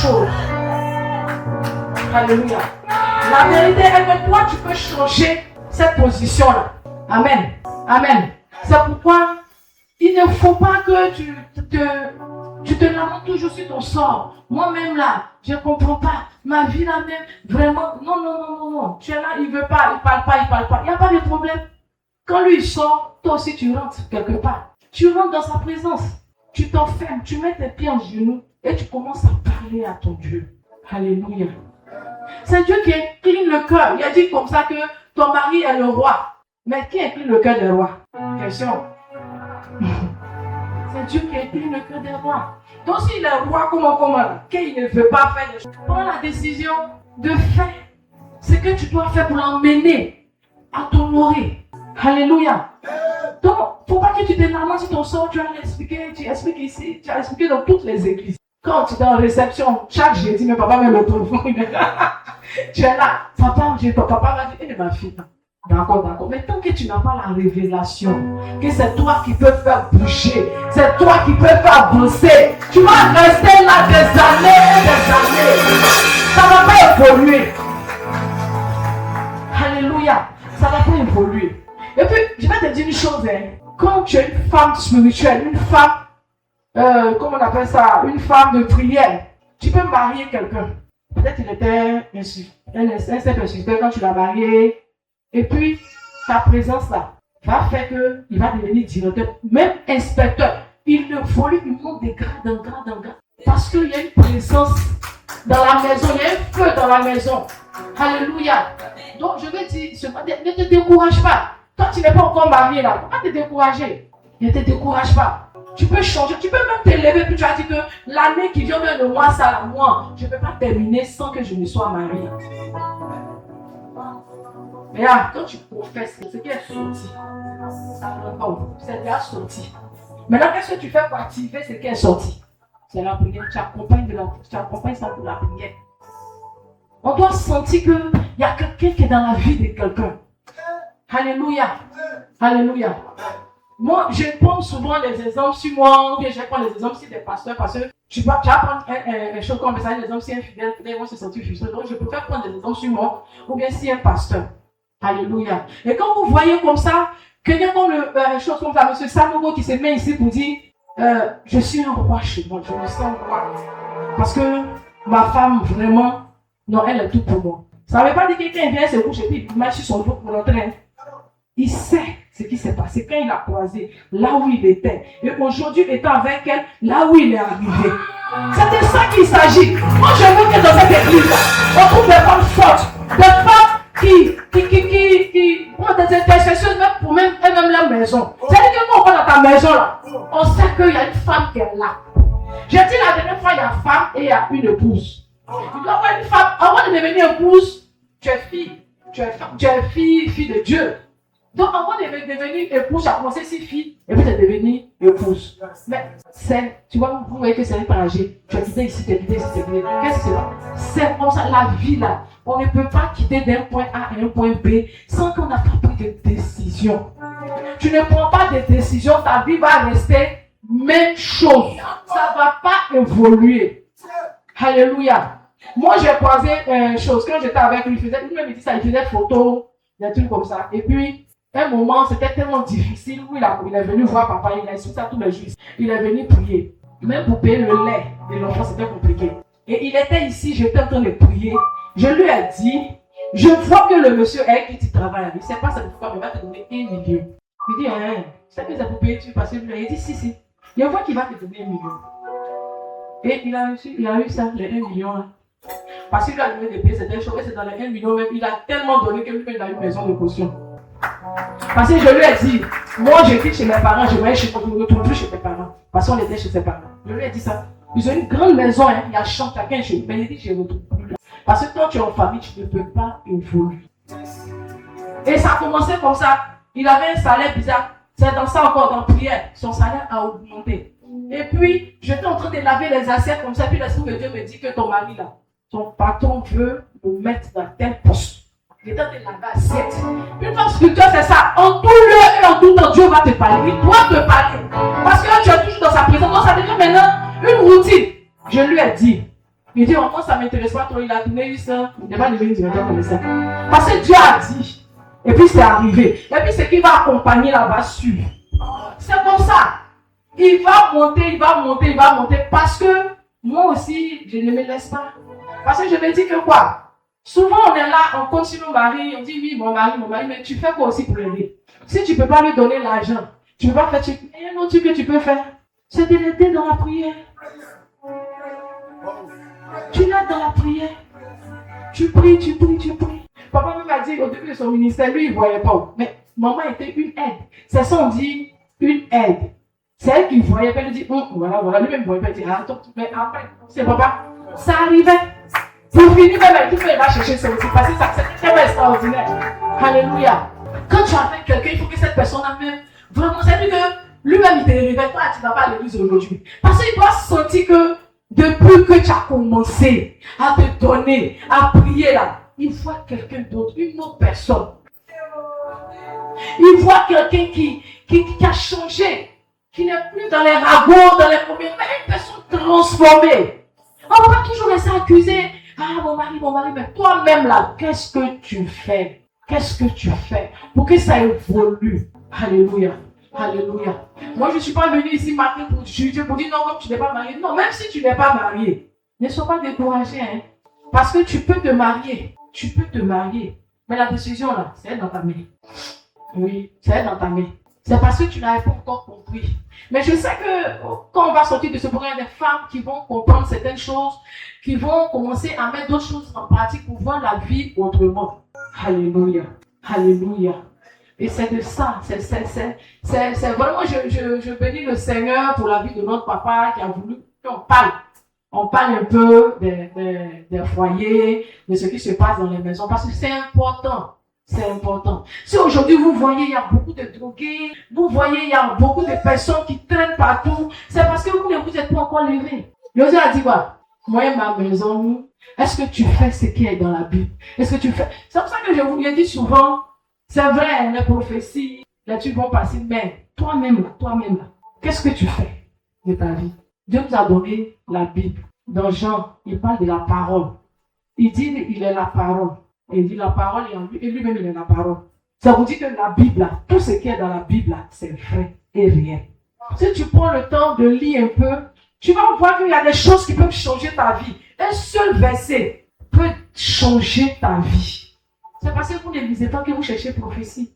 chose. Alléluia. La vérité est que toi, tu peux changer cette position-là. Amen. Amen. C'est pourquoi il ne faut pas que tu te lamentes toujours sur ton sort. Moi-même là, je ne comprends pas. Ma vie là même, vraiment, non. Tu es là, il ne veut pas, il ne parle pas. Il n'y a pas de problème. Quand lui il sort, toi aussi tu rentres quelque part. Tu rentres dans sa présence. Tu t'enfermes, tu mets tes pieds en genoux et tu commences à parler à ton Dieu. Alléluia. C'est Dieu qui incline le cœur. Il a dit comme ça que ton mari est le roi. Mais qui incline le cœur des rois? Question. C'est Dieu qui incline le cœur des rois. Donc s'il est roi, comment, qu'il ne veut pas faire des choses, prends la décision de faire ce que tu dois faire pour l'emmener à t'honorer. Alléluia. Donc, il ne faut pas que tu te lamentes sur ton sort, tu as expliqué, tu expliques ici, tu as expliqué dans toutes les églises. Quand tu es en réception, chaque jeudi, mais papa met le téléphone. Tu es là, papa va dire, ma fille, d'accord. Mais tant que tu n'as pas la révélation, que c'est toi qui peux faire bouger, c'est toi qui peux faire avancer, tu vas rester là des années et des années. Ça ne va pas évoluer. Alléluia. Ça ne va pas évoluer. Et puis, je vais te dire une chose, quand tu es une femme spirituelle, une femme, comment on appelle ça, une femme de prière, tu peux marier quelqu'un. Peut-être qu'il était un simple insuspect quand tu l'as marié, et puis ta présence là va faire qu'il va devenir directeur, même inspecteur. Il évolue, il monte de grade en grade, parce qu'il y a une présence dans la maison, il y a un feu dans la maison. Alléluia. Donc je vais dire, ne te décourage pas. Toi, tu n'es pas encore marié là. Pourquoi te décourager? Ne te décourage pas. Tu peux changer, tu peux même t'élever. Puis tu as dit que l'année qui vient de moi, ça, moi, je ne peux pas terminer sans que je ne sois mariée. Mais là, quand tu professes ce qui est sorti, ça ne va pas. C'est déjà sorti. Maintenant, qu'est-ce que tu fais pour activer ce qui est sorti? C'est la prière. Tu accompagnes ça pour la prière. On doit sentir qu'il y a quelqu'un qui est dans la vie de quelqu'un. Alléluia. Alléluia. Moi, je prends souvent les exemples sur moi, ou bien je prends les exemples sur des pasteurs, parce que tu vas prendre un chose comme ça, les exemples sur un fidèle, ils vont se sentir frustrés. Donc, je préfère prendre des exemples sur moi, ou bien sur un pasteur. Alléluia. Et quand vous voyez comme ça, quelqu'un comme chose comme ça, M. Samogo qui se met ici pour dire, je suis un roi chez moi, je me sens roi. Parce que ma femme, vraiment, non, elle est tout pour moi. Ça ne veut pas dire que quelqu'un vient se coucher et puis il met sur son dos pour rentrer. Il sait ce qui s'est passé quand il a croisé là où il était. Et aujourd'hui, étant avec elle, là où il est arrivé. C'est de ça qu'il s'agit. Moi, je veux que dans cette église, on trouve des femmes fortes, des femmes qui ont des intercessions même pour elles-mêmes leur maison. C'est-à-dire que quand on va dans ta maison, là, on sait qu'il y a une femme qui est là. J'ai dit la dernière fois, il y a une femme et il y a une épouse. Il doit y avoir une femme, avant de devenir épouse, tu es fille. Tu es fille de Dieu. Donc, avant de devenir épouse, tu as commencé si fille, et puis tu es devenue épouse. Mais tu vois, vous voyez que c'est un trajet. Tu as quitté ici, tu as quitté ici, tu as quitté. Qu'est-ce que c'est là? C'est comme ça, la vie là. On ne peut pas quitter d'un point A à un point B sans qu'on n'a pas pris de décision. Tu ne prends pas de décision, ta vie va rester même chose. Ça ne va pas évoluer. Alléluia. Moi, j'ai croisé une chose. Quand j'étais avec lui, il me dit ça, il faisait des photos, des trucs comme ça. Et puis, un moment, c'était tellement difficile où il est venu voir papa, il a expliqué ça tous les jours. Il est venu prier. Même pour payer le lait de l'enfant, c'était compliqué. Et il était ici, j'étais en train de prier. Je lui ai dit, je vois que le monsieur avec qui tu travailles, il ne sait pas ça pourquoi, mais il va te donner 1 million. Il dit, hein, c'est que ça pour payer, tu passes lui. Il dit, si. Il voit qu'il va te donner 1 million. Et il a eu ça, les 1 million. Hein. Parce qu'il lui a donné des pièces, c'était chaud, c'est dans les 1 million même. Il a tellement donné que lui, il a une maison de caution. Parce que je lui ai dit, moi je quitte chez mes parents, je ne retourne plus chez mes parents. Parce qu'on était chez ses parents. Je lui ai dit ça. Ils ont une grande maison, hein. Il y a champ, chacun chez eux. Mais il dit, je ne retourne plus. Parce que quand tu es en famille, tu ne peux pas évoluer. Et ça a commencé comme ça. Il avait un salaire bizarre. C'est dans ça encore, dans la prière. Son salaire a augmenté. Et puis, j'étais en train de laver les assiettes comme ça. Puis l'Esprit de Dieu me dit que ton mari là, ton patron veut le mettre dans tel poste. J'étais en train de laver l'assiette. Une fois scripture, c'est ça. En tout lieu et en tout temps, Dieu va te parler. Il doit te parler. Parce que tu es toujours dans sa présence. Donc ça devient maintenant une routine. Je lui ai dit, Il dit, moi, ça ne m'intéresse pas trop. Il a tourné juste ça. Il n'est pas devenu directeur commercial. Parce que Dieu a dit. Et puis, c'est arrivé. Et puis, c'est qu'il va accompagner là-bas sur. C'est comme ça. Il va monter, il va monter, il va monter. Parce que moi aussi, je ne me laisse pas. Parce que je me dis que quoi? Souvent, on est là, on continue nos maris, on dit oui, mon mari, mais tu fais quoi aussi pour l'aider? Si tu ne peux pas lui donner l'argent, tu ne peux pas faire, il y a un autre truc que tu peux faire. C'est de l'aider dans la prière. Tu l'aides dans la prière. Tu pries, tu pries, tu pries. Papa m'a dit au début de son ministère, lui, il ne voyait pas. Mais maman était une aide. C'est ça, on dit une aide. C'est elle qui voyait, elle dit, voilà, lui-même ne voyait pas. Il dit, attends, mais après, c'est papa. Ça arrivait. Pour finir, même, tout il va chercher ça aussi. Parce que ça, c'est tellement extraordinaire. Alléluia. Quand tu appelles quelqu'un, il faut que cette personne-là même, vraiment, c'est-à-dire que lui-même, il te réveille. Toi, tu ne vas pas à l'église aujourd'hui. Parce qu'il doit sentir que depuis que tu as commencé à te donner, à prier là, il voit quelqu'un d'autre, une autre personne. Il voit quelqu'un qui a changé, qui n'est plus dans les ragots, dans les premiers, mais une personne transformée. On ne va pas toujours laisser accuser. Ah, mon mari, mais toi-même là, qu'est-ce que tu fais? Qu'est-ce que tu fais pour que ça évolue? Alléluia. Alléluia. Moi, je ne suis pas venue ici matin pour juger, pour dire non, comme tu n'es pas marié. Non, même si tu n'es pas marié, ne sois pas découragé. Hein? Parce que tu peux te marier. Tu peux te marier. Mais la décision là, c'est dans ta main. Oui, c'est dans ta main. C'est parce que tu n'avais pas encore compris. Mais je sais que quand on va sortir de ce programme, il y a des femmes qui vont comprendre certaines choses, qui vont commencer à mettre d'autres choses en pratique pour voir la vie autrement. Alléluia. Alléluia. Et c'est de ça. C'est vraiment, je bénis le Seigneur pour la vie de notre papa qui a voulu qu'on parle. On parle un peu des foyers, de ce qui se passe dans les maisons, parce que c'est important. C'est important. Si aujourd'hui vous voyez, il y a beaucoup de drogués, vous voyez, il y a beaucoup de personnes qui traînent partout, c'est parce que vous ne vous êtes pas encore levés. Josué a dit quoi? Moi et ma maison, est-ce que tu fais ce qui est dans la Bible? Est-ce que tu fais? C'est pour ça que je vous l'ai dit souvent, c'est vrai, les prophéties, les trucs vont passer, mais toi-même, qu'est-ce que tu fais de ta vie? Dieu nous a donné la Bible. Dans Jean, il parle de la parole. Il dit il est la parole. Et il dit la parole est en lui, et lui-même il est la parole. Ça vous dit que la Bible, là, tout ce qui est dans la Bible, là, c'est vrai et réel. Si tu prends le temps de lire un peu, tu vas voir qu'il y a des choses qui peuvent changer ta vie. Un seul verset peut changer ta vie. C'est parce que vous ne lisez pas que vous cherchez prophétie.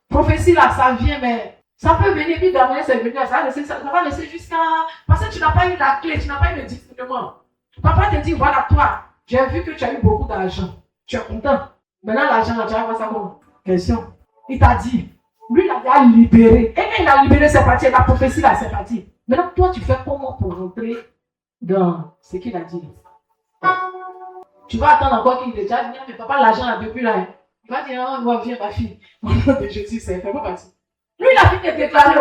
Prophétie là, ça vient, mais ça peut venir, puis d'ailleurs c'est venu, ça va laisser jusqu'à... Parce que tu n'as pas eu la clé, tu n'as pas eu le discernement. Papa te dit, voilà toi, j'ai vu que tu as eu beaucoup d'argent. Tu es content. Maintenant l'argent, tu vas voir ça comment? Question. Il t'a dit, lui il a déjà libéré. Et quand il a libéré, c'est parti, la prophétie là, c'est parti. Maintenant toi tu fais comment pour rentrer dans ce qu'il a dit? Tu vas attendre encore qu'il ait déjà dit, mais papa l'argent là depuis là. Il va dire, oh, viens ma fille. Au nom de Jésus, c'est fait pas partie. Lui, il a fini de déclarer.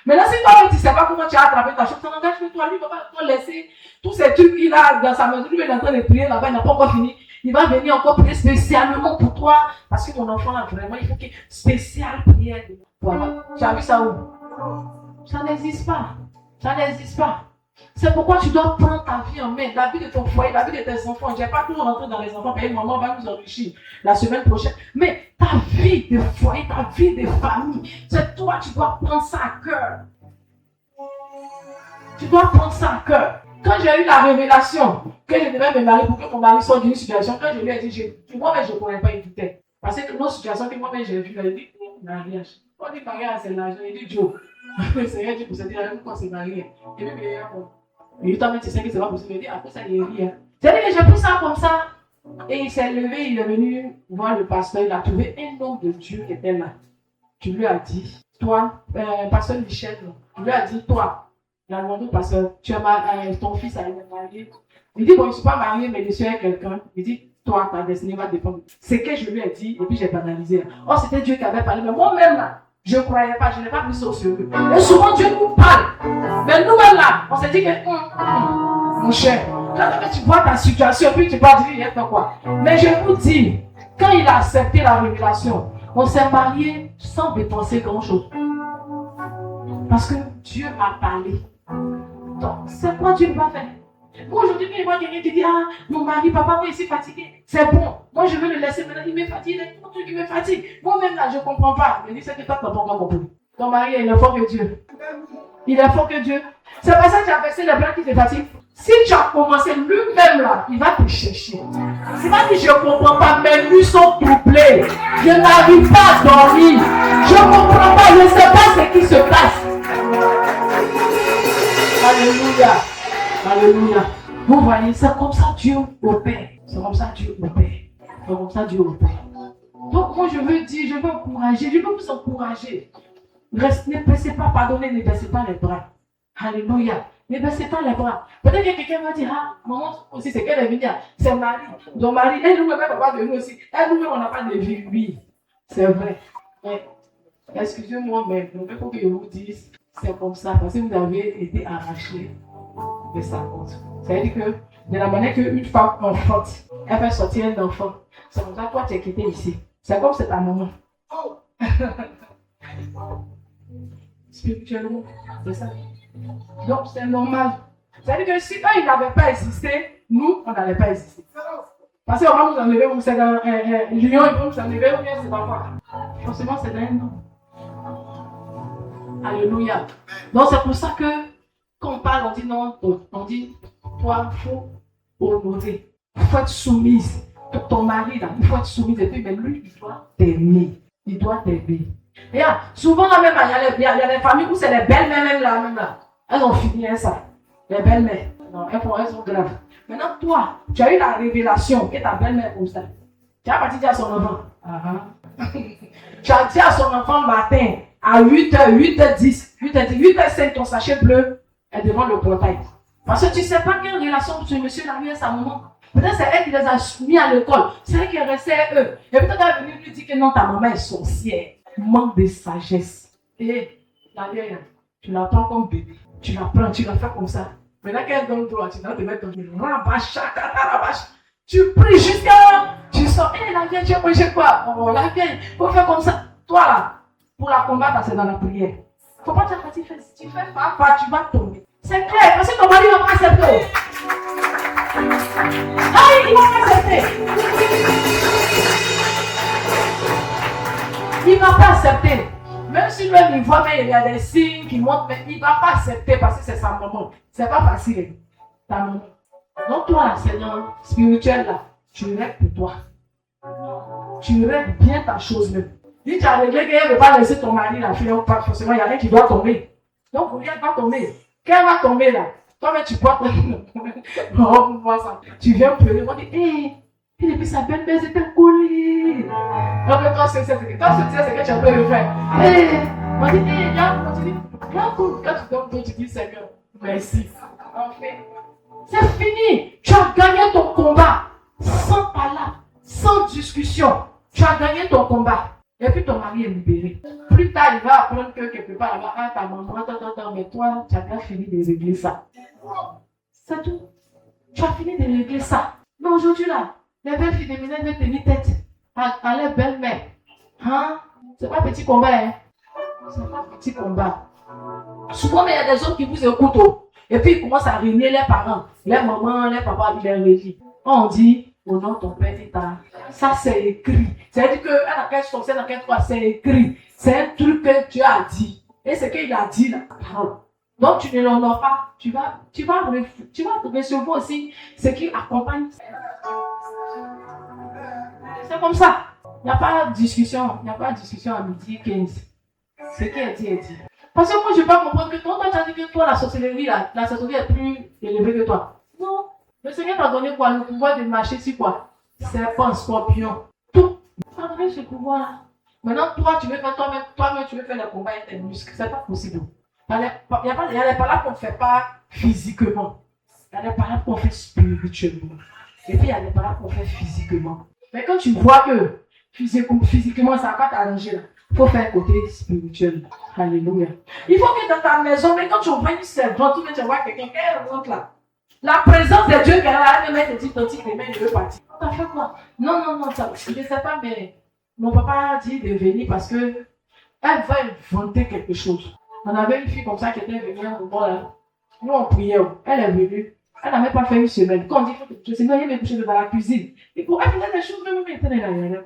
Maintenant, si toi, tu ne sais pas comment tu as attrapé ta chose, ça n'engage que toi. Lui, il va pas laisser tous ces trucs qu'il a dans sa maison. Lui, il est en train de prier là-bas, il n'a pas encore fini. Il va venir encore prier spécialement pour toi. Parce que ton enfant, là, vraiment, il faut qu'il y ait spéciale prière. Voilà. Tu as vu ça où? Ça n'existe pas. Ça n'existe pas. C'est pourquoi tu dois prendre ta vie en main, la vie de ton foyer, la vie de tes enfants. Je n'ai pas toujours rentré dans les enfants, parce que maman va nous enrichir la semaine prochaine. Mais ta vie de foyer, ta vie de famille, c'est toi, tu dois prendre ça à cœur. Tu dois prendre ça à cœur. Quand j'ai eu la révélation que je devais me marier pour que mon mari sorte d'une situation, quand je lui ai dit, moi-même je ne pourrais pas éviter. Parce que nos situations que moi-même j'ai vues, elle dit, mariage. On dit mariage, c'est l'argent. Il dit, Joe. Le Seigneur dit pour se dire, pourquoi c'est marié? Et puis, il dit, tu sais que c'est pas possible. Il dit, après ça, il rit. C'est-à-dire que j'ai pris ça comme ça. Et il s'est levé, il est venu voir le pasteur. Il a trouvé un homme de Dieu qui était là. Tu lui as dit, toi, pasteur Michel, tu lui as dit, toi, il a demandé au pasteur, tu as ton fils a été marié. Il dit, bon, je ne suis pas marié, mais je suis avec quelqu'un. Il dit, toi, ta destinée va dépendre. C'est que je lui ai dit, et puis j'ai banalisé. Oh, c'était Dieu qui avait parlé, mais moi-même là, je ne croyais pas, je n'ai pas pris ça au sérieux. Et souvent Dieu nous parle. Mais nous-mêmes là, on s'est dit que, mon cher, quand tu vois ta situation, puis tu vas dire, il y a quoi. Mais je vous dis, quand il a accepté la révélation, on s'est marié sans dépenser grand-chose. Parce que Dieu a parlé. Donc, c'est quoi Dieu va faire? Moi, aujourd'hui, quand je vois quelqu'un qui dit, ah, mon mari, papa, moi, ici fatigué, c'est bon. Moi, je veux le laisser maintenant, il me fatigue, il y a tout truc qui me fatigue. Moi-même, là, je ne comprends pas. Je dis, c'est que toi, tu n'as pas compris. Ton mari, il est fort que Dieu. Il est fort que Dieu. C'est pas ça que tu as versé les blancs qui te fatiguent. Si tu as commencé lui-même là, il va te chercher. C'est pas que je ne comprends pas, mes nuits sont troublées. Je n'arrive pas à dormir. Je ne comprends pas, je ne sais pas ce qui se passe. Alléluia. Alléluia. Vous voyez, c'est comme ça Dieu opère. C'est comme ça Dieu opère. C'est comme ça Dieu opère. Donc moi je veux dire, je veux encourager, je veux vous encourager. Ne baissez pas, pardonnez, ne baissez pas les bras. Alléluia. Ne baissez pas les bras. Peut-être que quelqu'un va dire, ah, maman aussi, c'est qu'elle est venue, c'est Marie. Donc Marie, elle nous-même n'a pas de nous aussi. Elle nous-même, on n'a pas de vie. Oui, c'est vrai. Mais, excusez-moi, mais il faut que je vous dise, c'est comme ça, parce que vous avez été arrachés de sa compte. Ça veut dire que, de la manière qu'une femme enfante, elle fait sortir un enfant, c'est comme ça que toi, tu es quitté ici. C'est comme c'est ta maman. Spirituellement, c'est ça. Donc c'est normal. C'est-à-dire que si eux ils n'avaient pas existé, nous on n'allait pas exister. Parce qu'on va nous enlever, ou c'est dans Lyon, ils vont nous enlever, ou bien c'est pas quoi. Forcément c'est d'un nom. Alléluia. Donc c'est pour ça que quand on parle, on dit non, on dit toi, il faut honorer. Il faut être soumise. Pour ton mari là, il faut être soumise. Et puis mais lui, il doit t'aimer. Il doit t'aimer. Et souvent, là même, il y a des familles où c'est les belles-mères même là. Elles ont fini ça. Les belles-mères. Non, elles sont graves. Maintenant, toi, tu as eu la révélation que ta belle-mère est comme ça. Tu as parti dire à son enfant. Tu as dit à son enfant matin, à 8h, 8h10, 8h05, ton sachet bleu est devant le portail. Parce que tu ne sais pas quelle relation ce monsieur a eu à sa maman. Peut-être c'est elle qui les a mis à l'école. C'est elle qui est restée à eux. Et peut-être elle est venue lui dire que non, ta maman est sorcière. Manque de sagesse. Et la vieille, tu la prends comme bébé. Tu la prends, tu la fais comme ça. Maintenant qu'elle donne toi, tu dois te mettre ton bébé. Tu pries jusqu'à. Tu sors. Hé, la vieille, tu as prêché quoi? Oh, la vieille, il faut faire comme ça. Toi là, pour la combattre, c'est dans la prière. Il ne faut pas dire que tu fais pas, tu vas tomber. C'est clair, parce que ton mari ne va pas accepter. Ah, il va pas accepter. Il ne va pas accepter. Même si lui il voit, mais il y a des signes qui montrent, mais il ne va pas accepter parce que c'est sa maman. C'est pas facile. Ta maman. Donc toi, là, Seigneur spirituel, là, tu règles pour toi. Tu règles bien ta chose même. Si tu as réglé qu'elle ne veut pas laisser ton mari la fille, pas forcément, il y a rien qui doit tomber. Donc, vous elle va tomber. Quand elle va tomber là, toi-même tu portes. Oh, voir ça. Tu viens pleurer, on dit, hé, et puis sa belle-mère était collée. Donc, toi, c'est ce que tu as pu le faire. Hé, on dit, hé, viens, on dit, viens, quand tu donnes, tu dis, Seigneur, merci. En fait, c'est fini. Tu as gagné ton combat. Sans parole, sans discussion. Tu as gagné ton combat. Et puis ton mari est libéré. Plus tard, il va apprendre que quelque part, là-bas, ah, ta maman, mais toi, tu as bien fini de régler ça. C'est tout. Tu as fini de régler ça. Mais aujourd'hui, là, les belles filles féminines veulent tenir tête à leur belle-mère. Hein? C'est pas petit combat, hein? C'est pas petit combat. Souvent, il y a des hommes qui vous écoutent. Et puis, ils commencent à régner les parents. Les mamans, les papas, ils les régient. On dit, au nom de ton père, ça c'est écrit. C'est-à-dire que dans quelle sorcière, dans quelle foi, c'est écrit. C'est un truc que Dieu a dit. Et ce qu'il a dit là. Donc tu ne l'honores pas. Tu vas recevoir aussi ce qui accompagne. C'est comme ça. Il n'y a pas de discussion. Il n'y a pas de discussion à midi 15. Ce qui est dit est dit. Parce que moi je ne peux pas comprendre que toi tu as dit que toi la sorcellerie là, la sorcellerie est plus élevée que toi. Non. Le Seigneur t'a donné quoi? Le pouvoir de marcher sur quoi? Serpent, scorpion, tout. Tu as donné ce pouvoir-là. Maintenant, toi, tu veux faire toi-même, tu veux faire le combat avec tes muscles. C'est pas possible. Il y a des paroles qu'on ne fait pas physiquement. Il y a des paroles qu'on fait spirituellement. Et puis, il y a des paroles qu'on fait physiquement. Mais quand tu vois que physiquement, ça ne va pas t'arranger là. Il faut faire côté spirituel. Alléluia. Il faut que dans ta maison, mais quand tu vois une servante, tu vois quelqu'un qui rentre là. La présence de Dieu qui est là, elle me met des petites tantiques, les mains, je veux partir. T'as fait quoi? Non, je ne sais pas, mais mon papa a dit de venir parce que elle va inventer quelque chose. On avait une fille comme ça qui était venue à un moment là. Nous, on priait. Elle est venue. Elle n'a même pas fait une semaine. Quand on dit, je sais, non, il y a mes couches dans la cuisine. Et pour elle, faisait des choses, même elle est là, elle est là.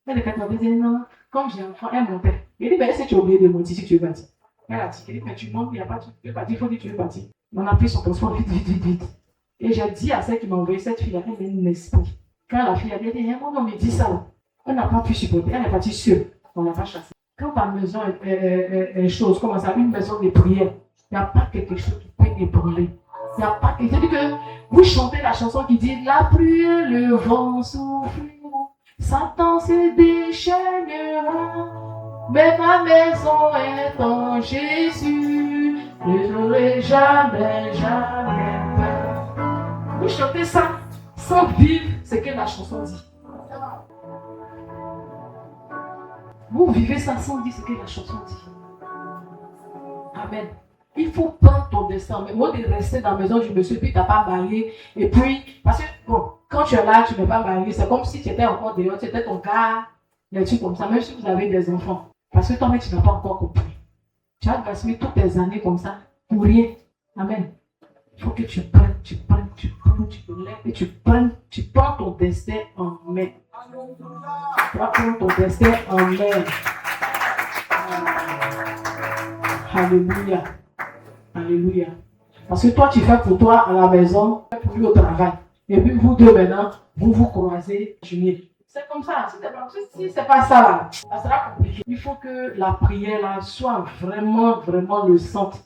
Elle est 14 dit, non, comme j'ai un enfant, elle montait. Il dit, ben, si tu as oublié de monter, si tu veux partir. Elle a dit, mais tu montes, il n'y a pas, tu veux partir, il faut dire, tu veux partir. On a pris son transport vite, vite, vite, vite. Et j'ai dit à celle qui m'a envoyé cette fille-là, elle est un esprit. Quand la fille a dit, mon homme me dit ça, là. Elle n'a pas pu supporter, elle est partie seule. On l'a pas chassée. Quand ta maison est chose, comme ça, une maison de prière, il n'y a pas quelque chose qui peut ébranler. Il n'y a pas quelque chose que vous chantez la chanson qui dit la pluie et le vent souffleront, Satan se déchaînera, mais ma maison est en Jésus, je n'aurai jamais, jamais peur. Vous chantez ça sans vivre ce que la chanson dit. Vous vivez ça sans dire ce que la chanson dit. Amen. Il faut prendre ton destin. Mais moi, de rester dans la maison du monsieur, puis tu n'as pas marié. Et puis, parce que, bon, quand tu es là, tu n'es pas marié. C'est comme si tu étais encore dehors, tu étais ton gars, des trucs comme ça, même si vous avez des enfants. Parce que toi-même, tu n'as pas encore compris. Tu as gaspillé toutes tes années comme ça, pour rien. Amen. Il faut que tu prennes, tu te lèves et tu prends ton destin en main. Tu vas prendre ton destin en main. Alléluia. Alléluia. Parce que toi, tu fais pour toi à la maison, pour lui au travail. Et puis vous deux maintenant, vous croisez, c'est comme ça. Si c'est pas ça là, ça sera compliqué. Il faut que la prière là soit vraiment, vraiment le centre.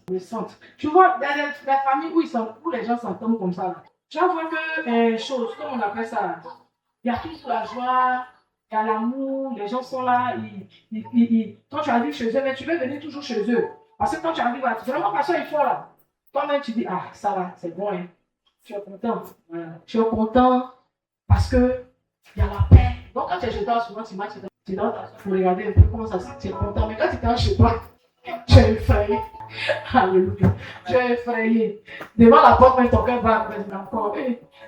Tu vois, dans les familles où les gens s'entendent comme ça là, tu vas voir que chose, comme on appelle ça là, il y a toute la joie, il y a l'amour, les gens sont là, quand tu arrives chez eux, mais tu veux venir toujours chez eux. Parce que quand tu arrives là, vraiment pas ça, ils font là. Toi-même, tu dis, ah, ça va, c'est bon, hein. Tu es content. Voilà. Tu es content parce que il y a la paix. Donc, quand tu es chez toi, souvent, tu dors pour regarder un peu comment ça se passe, tu es content. Mais quand tu es chez toi, tu es effrayé. Alléluia. Tu es effrayé. Devant la porte, mais ton cœur va encore.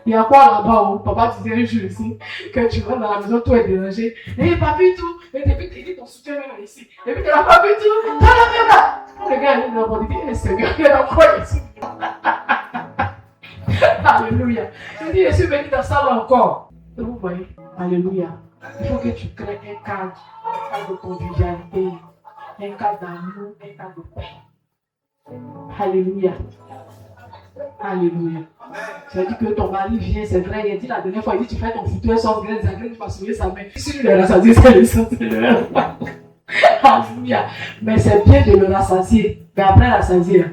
Il y a quoi là-bas où papa disait un jour ici que tu rentres dans la maison, tout est dérangé. Et pas vu tout. Et depuis tu dis ton soutien même ici. Et puis tu n'as pas vu tout. Tu as la même là. Le gars est dans le dit, eh Seigneur, il est encore ici. Alléluia. Il dit, je suis venu dans ça là encore. Et vous voyez, alléluia. Il faut que tu crées un cadre de convivialité, un cadre d'amour, un cadre de paix. Alléluia. Alléluia. Ça dit que ton mari vient, c'est vrai, il a dit la dernière fois, il dit tu fais ton fauteuil sans graine, tu vas souiller sa main. Si tu le rassasier, c'est le sang, c'est le Alléluia. Mais c'est bien de le rassasier. Mais après rassasier,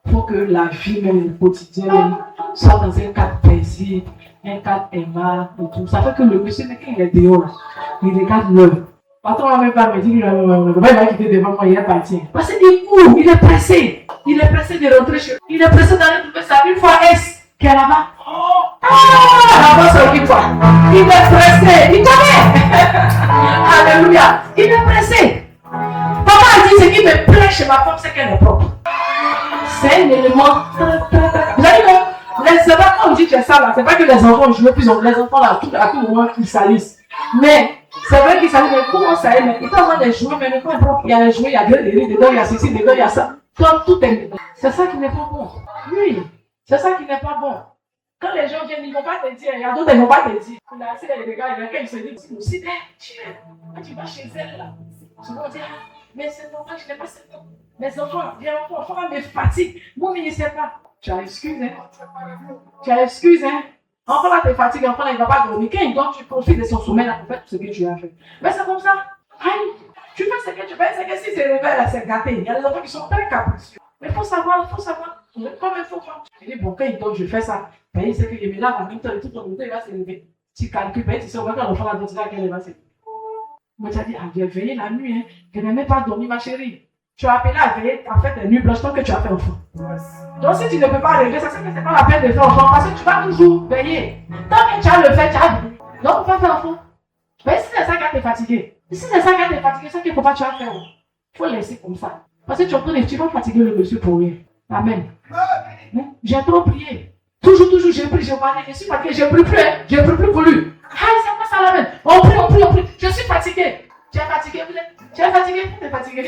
il faut que la vie même quotidienne soit dans un cadre plaisir, un cadre aimable et tout. Ça fait que le monsieur, quand il est dehors, il regarde l'heure. Patron va même pas me dire qu'il va quitter devant moi, il est parti. Parce qu'il court, il est pressé. Il est pressé de rentrer chez lui. Il est pressé d'aller trouver sa une fois S qui est là-bas. Là-bas, c'est une fois. Il est pressé. Il connaît. Alléluia. Il est pressé. Papa a dit ce qui me plaît chez ma femme, c'est qu'elle est propre. C'est un élément très, très, très. Vous savez que c'est pas quand on dit que c'est ça là, c'est pas que les enfants jouent plus, les enfants là, à tout moment, ils salissent. Mais c'est vrai qu'ils salissent, mais comment ça est, mais ils peuvent avoir des jouets, mais pas propre. Il y a les jouets, il y a des riz dedans, il y a ceci, dedans, il y a ça. Comme tout est. C'est ça qui n'est pas bon. Oui, c'est ça qui n'est pas bon. Quand les gens viennent, ils ne vont pas te dire, il y a d'autres, ils ne vont pas te dire. Il y a assez de gars, il y a quelqu'un qui se dit, aussi, quand tu vas chez elle là, souvent on dit, mais c'est normal, je n'ai pas cette temps. Mes enfants, les enfants me fatiguent. Moi, mais je ne sais pas. Tu as excuse, hein. Tu as excuse, hein. Enfant là, te fatigue, enfant là, il ne va pas dormir. Quand il dort, tu profites de son sommeil là pour faire tout ce que tu as fait. Mais c'est comme ça. Aïe, tu fais ce que tu fais, c'est que si c'est réveil là, c'est gâté. Il y a des enfants qui sont très capricieux. Mais il faut savoir. Comme il faut faire. Il dit, bon, quand il dort, je fais ça. Mais il sait que je me lave en même temps, et tout ton temps, il va se lever. Tu calcules, mais tu sais, on va faire l'enfant là, donc tu sais qu'elle va se lever. Moi, tu as dit, ah, j'ai veillé la nuit, hein. Je n'ai même pas dormi, ma chérie. Tu as appelé à veiller, en fait, les nuits blanches tant que tu as fait enfant. Donc, si tu ne peux pas rêver, ça, c'est que c'est pas la peine de faire enfant, parce que tu vas toujours veiller. Tant que tu as le fait, tu as vu. Donc, on va faire enfant. Mais si c'est ça qui t'es fatigué, c'est ça qu'il ne faut pas tu as faire. Il faut laisser comme ça. Parce que tu vas fatiguer le monsieur pour rien. Amen. J'ai trop prié. Toujours, j'ai pris, j'ai parlé, je suis fatigué, je ne prie plus pour lui. Ah, c'est pas ça la même. On prie. Je suis fatigué. Tu es fatigué, tu es fatigué.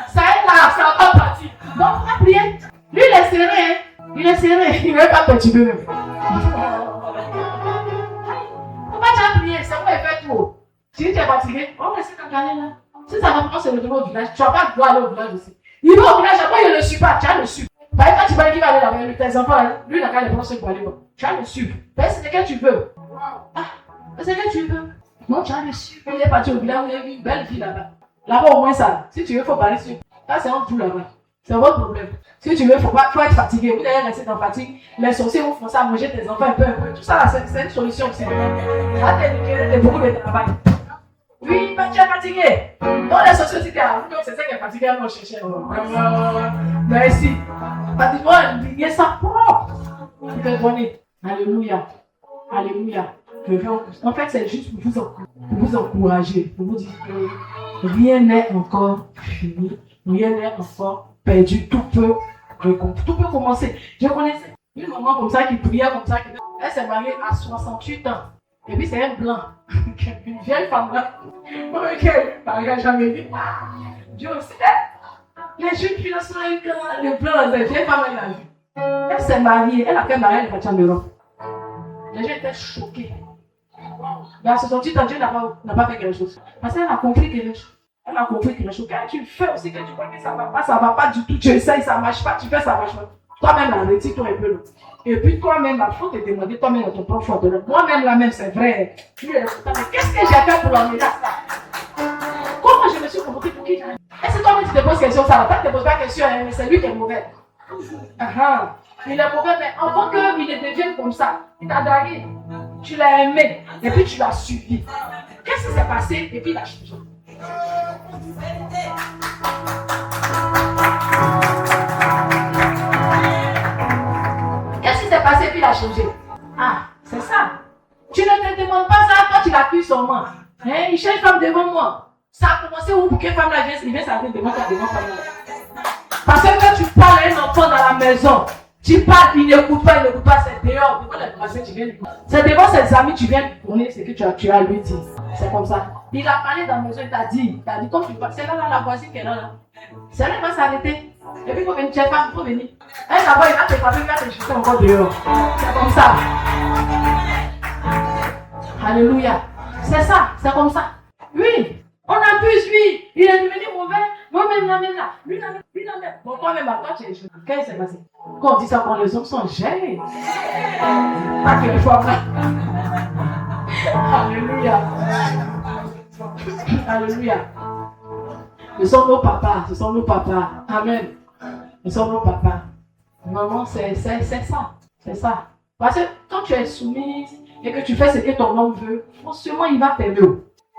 Ça est là, ça va pas partir. Donc, on va prier. Lui, il est serré, il ne veut pas perturber même. il fait tout. Si tu es fatigué, on va essayer de gagner là. Si ça va pas se retrouver au village, tu vas pas pouvoir aller au village aussi. Il va au village, après il ne le suit pas, tu as le suivre. Par exemple, quand tu vas qu'il va aller là-bas, tes enfants, lui, il n'a qu'à les prendre pour aller voir. Tu as le suivre. C'est ce que tu veux. Ah, c'est ce que tu veux. Non, tu as le suivre. Il est parti au village, il y a une belle fille là-bas. Là-bas, au moins ça. Si tu veux, il faut parler sur. Là, c'est un tout là-bas. C'est votre problème. Si tu veux, il faut être fatigué. Vous devez rester dans fatigue. Les sorciers vous font ça, manger tes enfants un peu. Tout ça, là, c'est une solution aussi. Là, t'es beaucoup de travail. Oui, mais tu es fatigué. Dans les sorciers aussi, c'est ça qui est fatigué, on cherche. Merci. Pratiquement, il ça propre. Il fait donner. Alléluia. Alléluia. En fait, c'est juste pour vous encourager, pour vous dire que rien n'est encore fini, rien n'est encore perdu, tout peut commencer. Je connaissais une maman comme ça qui priait comme ça, elle s'est mariée à 68 ans, et puis c'est un blanc, une vieille femme là, qu'elle n'a jamais vu. Dieu aussi, les jeunes filles sont les blancs, les vieilles femmes, elle l'a vu. Elle s'est mariée, elle a fait marier elle est partie en Europe. Les gens étaient choqués. Mais à 68 ans, Dieu n'a pas fait quelque chose. Parce qu'elle a compris quelque chose. Elle a compris quelque chose. Quand tu fais aussi que tu vois que ça ne va pas du tout. Tu essayes, ça ne marche pas, tu fais, ça ne marche pas. Toi-même, la retire-toi un peu là. Et puis toi-même, il faut te demander toi-même à ton propre choix. Moi-même, là-même, c'est vrai. Tu es mais qu'est-ce que j'ai fait pour l'emmener à ça? Comment je me suis comporté pour qui? Est-ce que toi-même, tu te poses question, ça va pas te poser pas question, mais c'est lui qui est mauvais. Il est mauvais, mais avant qu'il ne devienne comme ça, il t'a dragué. Tu l'as aimé, et puis tu l'as suivi. Qu'est-ce qui s'est passé, et puis il a changé. Qu'est-ce qui s'est passé, et puis il a changé? Ah, c'est ça. Tu ne te demandes pas ça quand tu l'accuses seulement. Il cherche femme devant moi. Ça a commencé où pour que femme là vienne s'arrêter devant toi, devant femme là. Parce que quand tu parles à un enfant dans la maison, tu parles, il n'écoute pas, c'est dehors. Devant les voisins, tu viens. C'est devant ses amis, tu viens tourner ce que tu as lui dit. C'est comme ça. Il a parlé dans la maison, il t'a dit, comme tu parles, c'est là, la voisine qui est là. C'est là, il va s'arrêter. Et puis, il faut venir, tu es femme, il faut venir. Elle d'abord, il va te frapper, il va te jeter encore dehors. C'est comme ça. Alléluia. C'est ça, c'est comme ça. Oui, on abuse, lui. Il est devenu mauvais. Moi-même, là. Lui, là. Bon, toi-même, à toi, tu es jeune. Qu'est-ce qui s'est passé? Quand on dit ça, quand les hommes sont gênés. Pas que les fois là. Alléluia. Alléluia. Ce sont nos papas. Amen. Ce sont nos papas. Maman, c'est ça. C'est ça. Parce que quand tu es soumise et que tu fais ce que ton homme veut, forcément, il va t'aimer.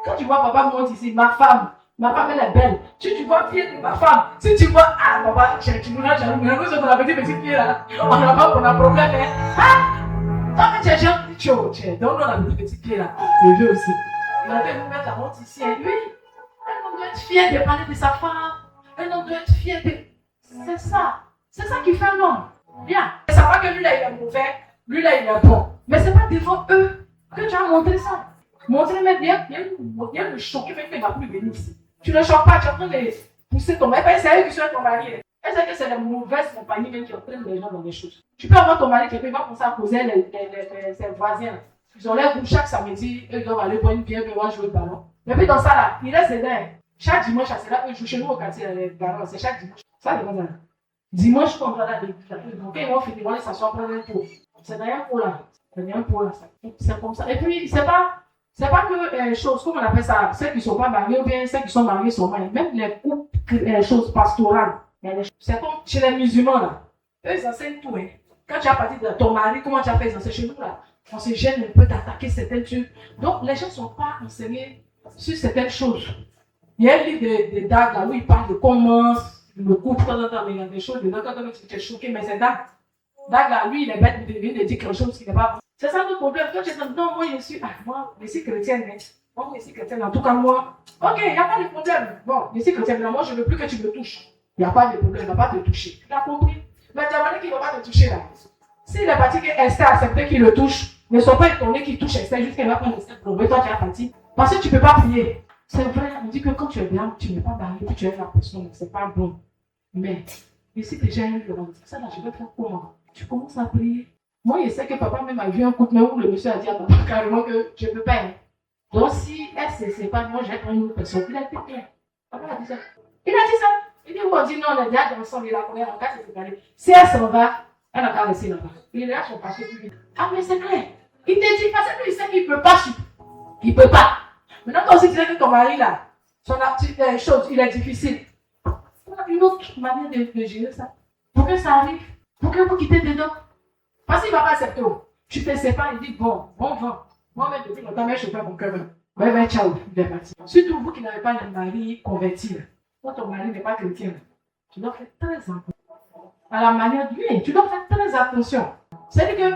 Quand tu vois papa monte ici, ma femme elle est belle. Tu vois pied de ma femme. Si tu vois, papa, tu nous l'as jaloux. Mais nous sommes dans la petite fille là. On n'a pas pour un problème. Toi, tu es gentil, tu es dans la petite fille là. Le vieux aussi. Il a fait nous mettre la honte ici. Et lui, un homme doit être fier de parler de sa femme. Un homme doit être fier de. C'est ça. C'est ça qui fait un homme. Bien. Et ça va que lui là, il est mauvais. Lui là, il est bon. Mais c'est pas devant eux que tu as montré ça. Montrer même bien le choquer, fait qu'il ne va plus venir ici. Tu ne choques pas, tu es en train de pousser ton mari. C'est eux qui sont ton mari. Est-ce que c'est les mauvaises compagnies même qui entraînent les gens dans des choses? Tu peux avoir ton mari qui va commencer à poser ses voisins. Ils ont l'air où chaque samedi, eux doivent aller boire une bière, ils vont jouer au ballon. Mais puis dans ça là, il reste dedans. Chaque dimanche, c'est là, eux jouent chez nous au quartier, les ballons, c'est chaque dimanche. Ça, c'est comme ça. Dimanche, quand on va là, quand ils vont finir, ils vont aller s'asseoir pour un pot. C'est derrière un pot là. C'est comme ça. Et puis, c'est pas que choses, comment on appelle ça, ceux qui ne sont pas mariés ou bien ceux qui sont mariés sont mariés. Même les couples, les choses pastorales. C'est comme chez les musulmans là. Eux, ils enseignent tout. Quand tu as parti de ton mari, comment tu as fait, ils enseignent chez nous là. On se gêne un peu d'attaquer certaines choses. Donc, les gens ne sont pas enseignés sur certaines choses. Il y a un livre de Dag là où il parle de comment le couple, mais il y a des choses dedans, quand tu es choqué, mais c'est Dag. Dag là, lui, il est bête, il vient de dire quelque chose qui n'est pas. C'est ça le problème. Quand tu es dans non, moi je suis chrétienne, mais moi je suis chrétienne, en tout cas moi. Ok, il n'y a pas de problème. Bon, je suis chrétienne, mais moi je ne veux plus que tu me touches. Il n'y a pas de problème, il ne va pas te toucher. Tu as compris? Mais tu as demandé qu'il ne va pas te toucher là. S'il est parti que Esther a accepté qu'il le touche, ne sois pas étonné qu'il touche Esther jusqu'à qu'elle va prendre Esther pour toi tu es parti. Parce que tu ne peux pas prier. C'est vrai, on dit que quand tu es bien, tu n'es pas marié, puis tu es la personne, c'est pas bon. Mais, ici déjà il y a eu le ça là, je vais faire comment? Tu commences à prier. Moi, je sais que papa même a vu un coup de main où le monsieur a dit à papa carrément que je ne peux pas. Donc si elle se sépare, moi j'ai pris une autre personne. Il a été clair. Papa a dit ça. Il a dit ça. Il dit, on dit non, on est déjà ensemble, il a connaît, on va se séparer. Si elle s'en va, elle n'a qu'à rester là-bas. Il lâche son papier plus vite. Ah, mais c'est clair. Il te dit, parce qu'il sait qu'il ne peut pas. Il ne peut pas. Maintenant, toi aussi, tu sais que ton mari, là, son chose, il est difficile. On a une autre manière de gérer ça. Pour que ça arrive, pour que vous quittez dedans. Parce qu'il ne va pas accepter. Tu te sépares, il dit, bon vent. Moi-même, depuis longtemps, je fais mon cœur. Ouais, ciao, il est parti. Surtout vous qui n'avez pas de mari converti. Quand ton mari n'est pas chrétien, tu dois faire très attention. À la manière de lui, tu dois faire très attention. C'est-à-dire que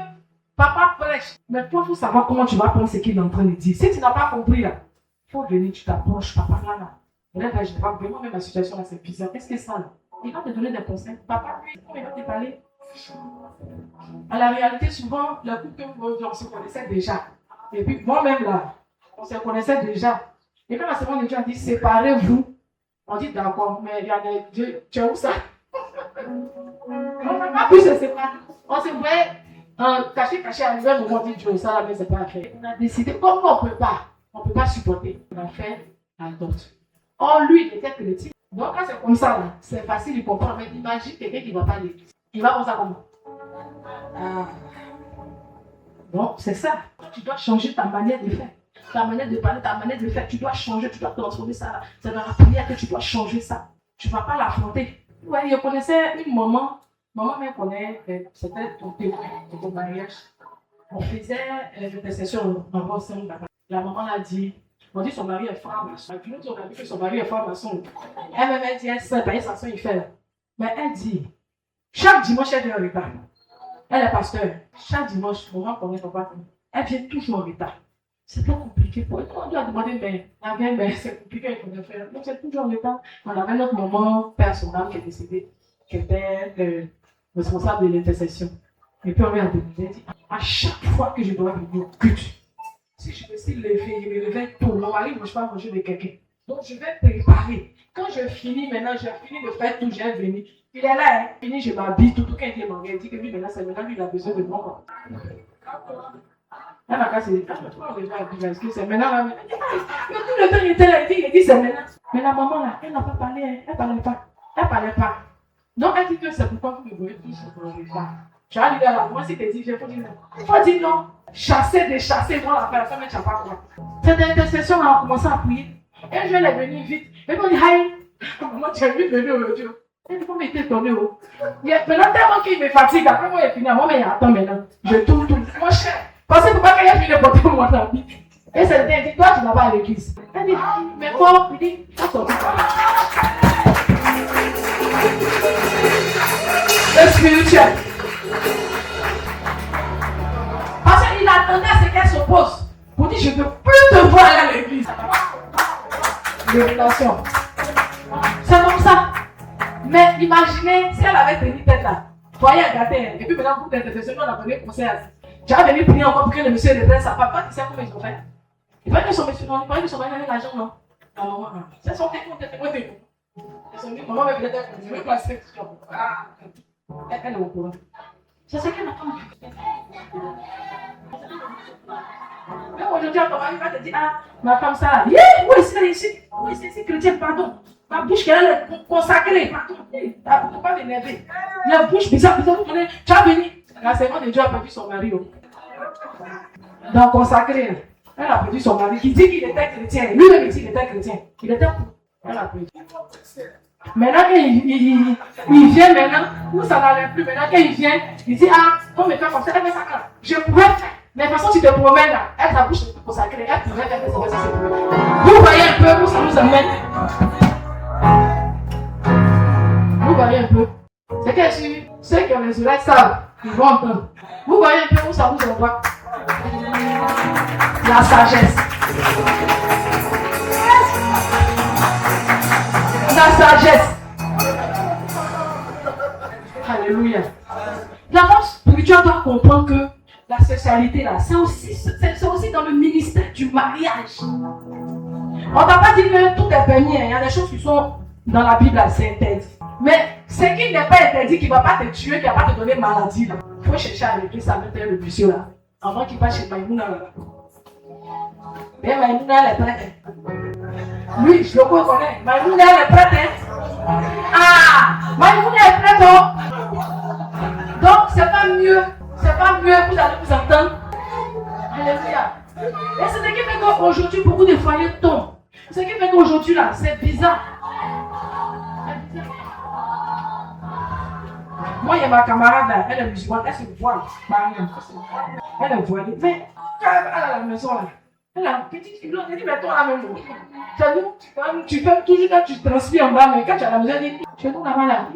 papa prêche, mais toi, il faut savoir comment tu vas prendre ce qu'il est en train de dire. Si tu n'as pas compris, là, il faut venir, tu t'approches, papa, là. Et là, je vois vraiment même la situation là, c'est bizarre. Qu'est-ce que c'est ça, là? Il va te donner des conseils. Papa, lui, il va te parler. À la réalité, souvent, le couple que on se connaissait déjà. Et puis, moi-même, là, on se connaissait déjà. Et quand la seconde de Dieu a dit, séparez-vous. On dit, d'accord, mais il y a des dieux, tu es où ça? On n'a pas pu se séparer. On se voyait caché, arrivé un moment, on dit, Dieu, ça, mais c'est pas à faire. On a décidé, comme on ne peut pas supporter. On a fait un d'autre. Or, lui, il était chrétien. Donc, quand c'est comme ça, là, c'est facile de comprendre. Mais imagine quelqu'un qui ne va pas à l'église. Il va comme ça comment? Donc, c'est ça. Tu dois changer ta manière de faire. Ta manière de parler, ta manière de faire. Tu dois changer, tu dois transformer ça. C'est dans la prière que tu dois changer ça. Tu ne vas pas l'affronter. Ouais, je connaissais une maman. Maman me connaît. C'était ton témoin de ton mariage. On faisait l'intercession en Boston. La maman a dit, on dit son mari est franc-maçon. Et puis nous, on a dit que son mari est franc-maçon. Elle dit, elle sait, ça il fait. Mais elle dit, chaque dimanche, elle vient en retard. Elle est pasteur. Chaque dimanche, maman connaît papa. Elle vient toujours en retard. C'est pas compliqué pour elle. On doit demander, mais c'est compliqué qu'on faire. Donc c'est toujours en retard. On avait notre maman personnelle qui est décédée, qui était responsable de l'intercession. Et puis on lui a demandé, à chaque fois que je dois venir au culte, si je me suis levée, je me réveille tôt, mon mari ne mange pas manger de quelqu'un. Donc je vais préparer. Quand je finis maintenant, j'ai fini de faire tout, j'ai venu. Il est là, fini, je m'habille, tout quand il est mangé, il dit que lui maintenant, c'est maintenant lui, il a besoin de moi. Elle m'a cassé les temps, est-ce que c'est maintenant? Mais tout le temps, il était là, il dit c'est maintenant. Mais la maman là, elle n'a pas parlé, elle ne parlait pas. Donc elle dit que c'est pourquoi vous me voyez tous sur le repas. Tu as dit là, moi si tu dis, il faut dire non. Il faut dire non. Chasser, moi la personne ne tient pas quoi. Cette intercession, on a commencé à prier. Et je vais venir vite. Et on dit, aïe, maman, tu as vu venir aujourd'hui. Elle dit, comment il était étonné. Maintenant, tellement qu'il me fatigue, après moi, il finit. Moi, mais attends maintenant. Je tourne tout. Moi, cher. Parce que pourquoi qu'elle a fini de porter mon ami. Et c'est le dit, toi, tu n'as pas à l'église. Elle dit, mais quoi? Il dit, il faut sortir par là. C'est spirituel. Parce qu'il attendait à ce qu'elle s'oppose. Pour dire, je ne veux plus te voir à l'église. Révélation. C'est comme ça. Mais imaginez si elle avait tenu tête là. Voyez, regardez. Et puis maintenant, pour l'intercession, on a donné conseil à ça. Tu as venu prier encore pour que le monsieur reprenne sa papa. Tu sais comment ils ont fait? Il paraît que son monsieur, non, il paraît que son mari avait l'argent, non? La maman, c'est son témoin, ils sont dit, maman, mais peut-être, je veux passer. Elle est au courant. C'est ce qu'elle attend. Mais aujourd'hui, ton mari va te dire, ma femme, ça, oui, c'est ici, chrétien, pardon. Ma bouche qui est consacrée, pardon. Il ne faut pas m'énerver. La bouche bizarre, vous connaissez, tu as venu. La servante de Dieu a perdu son mari. Donc, consacré, elle a perdu son mari. Qui dit qu'il était chrétien. Lui-même, il dit qu'il était chrétien. Il était fou. Elle a perdu. Maintenant qu'il vient maintenant, où ça n'allait plus, maintenant qu'il vient, il dit, on me fait comme ça, elle fait ça là. Je pourrais faire. Mais de toute façon, tu te promènes là, elle sa bouche est consacrée, elle pourrait faire des choses. Vous voyez un peu où ça nous amène. Vous voyez un peu. C'est que ceux qui ont les oreilles savent, ils vont entendre. Vous voyez un peu où ça nous envoie. La sagesse. La sagesse. Alléluia. La force spirituelle doit comprendre que la sexualité là, c'est aussi dans le ministère du mariage. On ne t'a pas dit que tout est permis. Il y a des choses qui sont dans la Bible, c'est interdit. Mais ce qui n'est pas interdit, qui ne va pas te tuer, qui ne va pas te donner maladie, il faut chercher à l'église à mettre le bureau là. Avant qu'il passe chez Maïmouna là. Mais Maïmouna, elle est prête. Oui, je le connais. Maïmouna, elle est prête. Ah, Maïmouna est prête. Donc, c'est pas mieux. C'est pas mieux que vous allez vous entendre. Alléluia. Et c'est ce qui fait qu'aujourd'hui, beaucoup de foyers tombent. Ce qui fait qu'aujourd'hui, là, c'est bizarre. Moi, il y a ma camarade là, elle est musulmane, elle se voile. Elle est voilée. Mais quand elle est à la maison là, elle a une petite fille, elle dit, mais toi la même. Tu fais toujours quand tu transpires en bas, mais quand tu es à la maison, elle dit, chez nous là-bas là,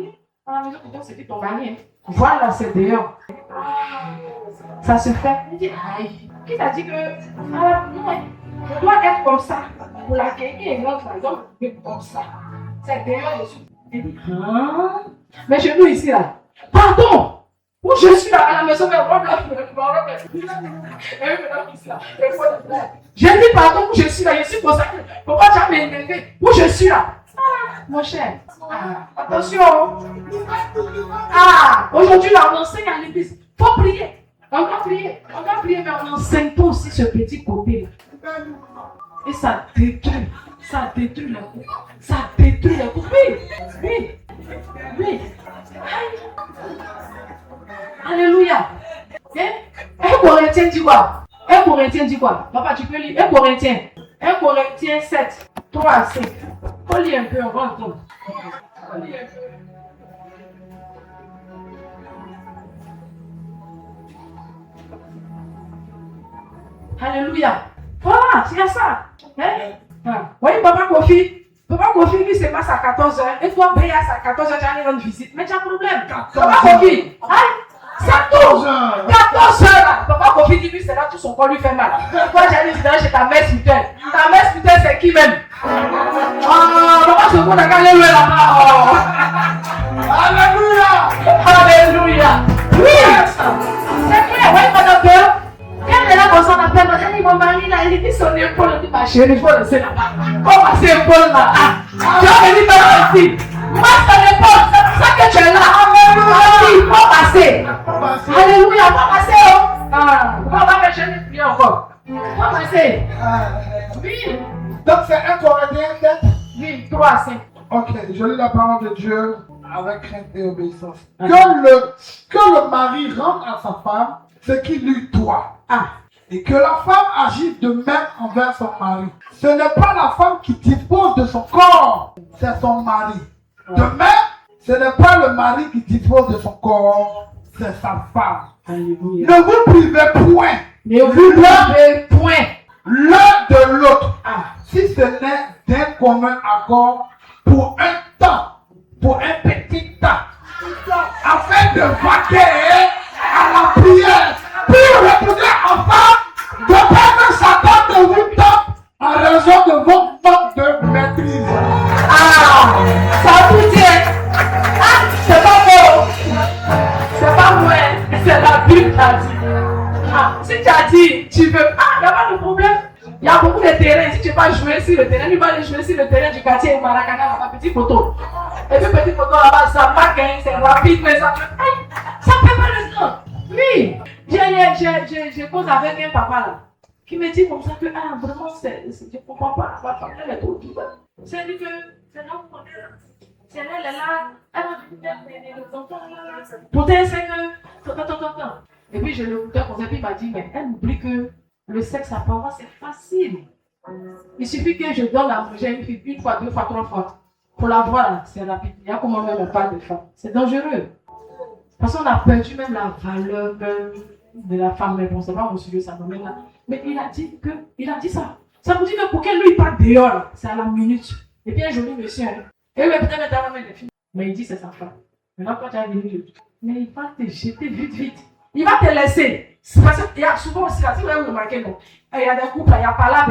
à la maison, c'était ton mari. Voilà, c'est dehors. Ça se fait. Elle dit, aïe, qui t'a dit que, je dois être comme ça pour l'accueillir et l'autre là, donc, comme ça. C'est dehors dessus. Elle dit, hein? Mais chez nous ici là, pardon, où je suis là à la maison, mais j'ai dit pardon, où je suis là, je suis consacré. Pourquoi tu as m'énervé? Où je suis là? Mon cher, attention. Aujourd'hui là, on enseigne à l'église. Faut prier. On va prier, mais on n'enseigne pas aussi ce petit côté là. Et ça détruit la coupe. Ça détruit la coupe. Oui. Alléluia. Un Corinthien dit quoi? Papa, tu peux lire. Un Corinthien 7, 3 à 5. Faut lire un peu, on va entendre. Alléluia. Voilà, c'est ça. Oui, Papa Kofi, lui, c'est masse à 14h. Et toi, Béas à 14h, tu allais rendre visite. Mais tu as un problème. Papa Kofi, c'est tout. 14h là. Papa Kofi dit, lui, c'est là, tout son corps lui fait mal. Toi, tu allais visiter chez ta mère spirituelle. Ta mère spirituelle, c'est qui même? Papa, je vous regarde là-bas. Alléluia. Oui. C'est clair, oui, madame Béa. Quand elle est là, on appelle, elle dit, mon mari là, il dit son épaule, il dit, ma chérie, il faut laisser là-bas. Comment passer l'épaule là? Tu vas venir faire aussi. Masse ton épaule, c'est pour ça que tu es là. Il faut passer. Alléluia, il faut passer. On va faire jamais prier encore. Il faut passer. Oui. Donc c'est un Corinthien 7. Oui, 3 à 5. Ok, je lis la parole de Dieu avec crainte et obéissance. Que le mari rende à sa femme ce qui lui doit. Et que la femme agisse de même envers son mari. Ce n'est pas la femme qui dispose de son corps, c'est son mari. De même, ce n'est pas le mari qui dispose de son corps, c'est sa femme. Alléluia. Ne vous privez point. L'un de l'autre. Si ce n'est d'un commun accord pour un temps, pour un petit temps, afin de vaquer à la prière, pour retourner en femme, de peur que Satan ne vous tape en raison de votre manque de maîtrise. Ça vous dit. C'est pas faux. C'est pas vrai. C'est la Bible qui a dit. Si tu as dit, tu veux. Il n'y a pas de problème. Il y a beaucoup de terrains. Si tu ne veux pas jouer sur le terrain, tu vas aller jouer sur le terrain du quartier Maracana, là-bas, petite photo. Et puis, petite photo là-bas, ça marque, c'est rapide, mais ça fait pas le temps. Oui. J'ai cause avec un papa là, qui me dit comme ça que, vraiment, je ne comprends pas, ma femme, elle est trop douce. C'est dit que, c'est là où on est là. C'est là, elle est là, elle a vu les enfants là. Pourtant, c'est que, attends. Et puis, je l'écoutais comme ça, puis il m'a dit, mais elle oublie que le sexe apparemment, c'est facile. Il suffit que je donne à manger à une fille 1 fois, 2 fois, 3 fois. Pour la voir là, c'est rapide. Il y a comment même on parle de femme. C'est dangereux. Parce qu'on a perdu même la valeur de la femme, mais bon, c'est pas mon sujet, ça me met là. Mais il a dit ça. Ça veut dire que pour qu'elle lui parte dehors, c'est à la minute. Et bien, joli monsieur. Et oui, peut-être mettre la main des filles. Mais il dit c'est sa femme. Maintenant, quand tu as venu, mais il va te jeter vite. Il va te laisser. Parce qu'il y a souvent aussi, si vous avez remarqué, non, il y a des couples, il y a pas là,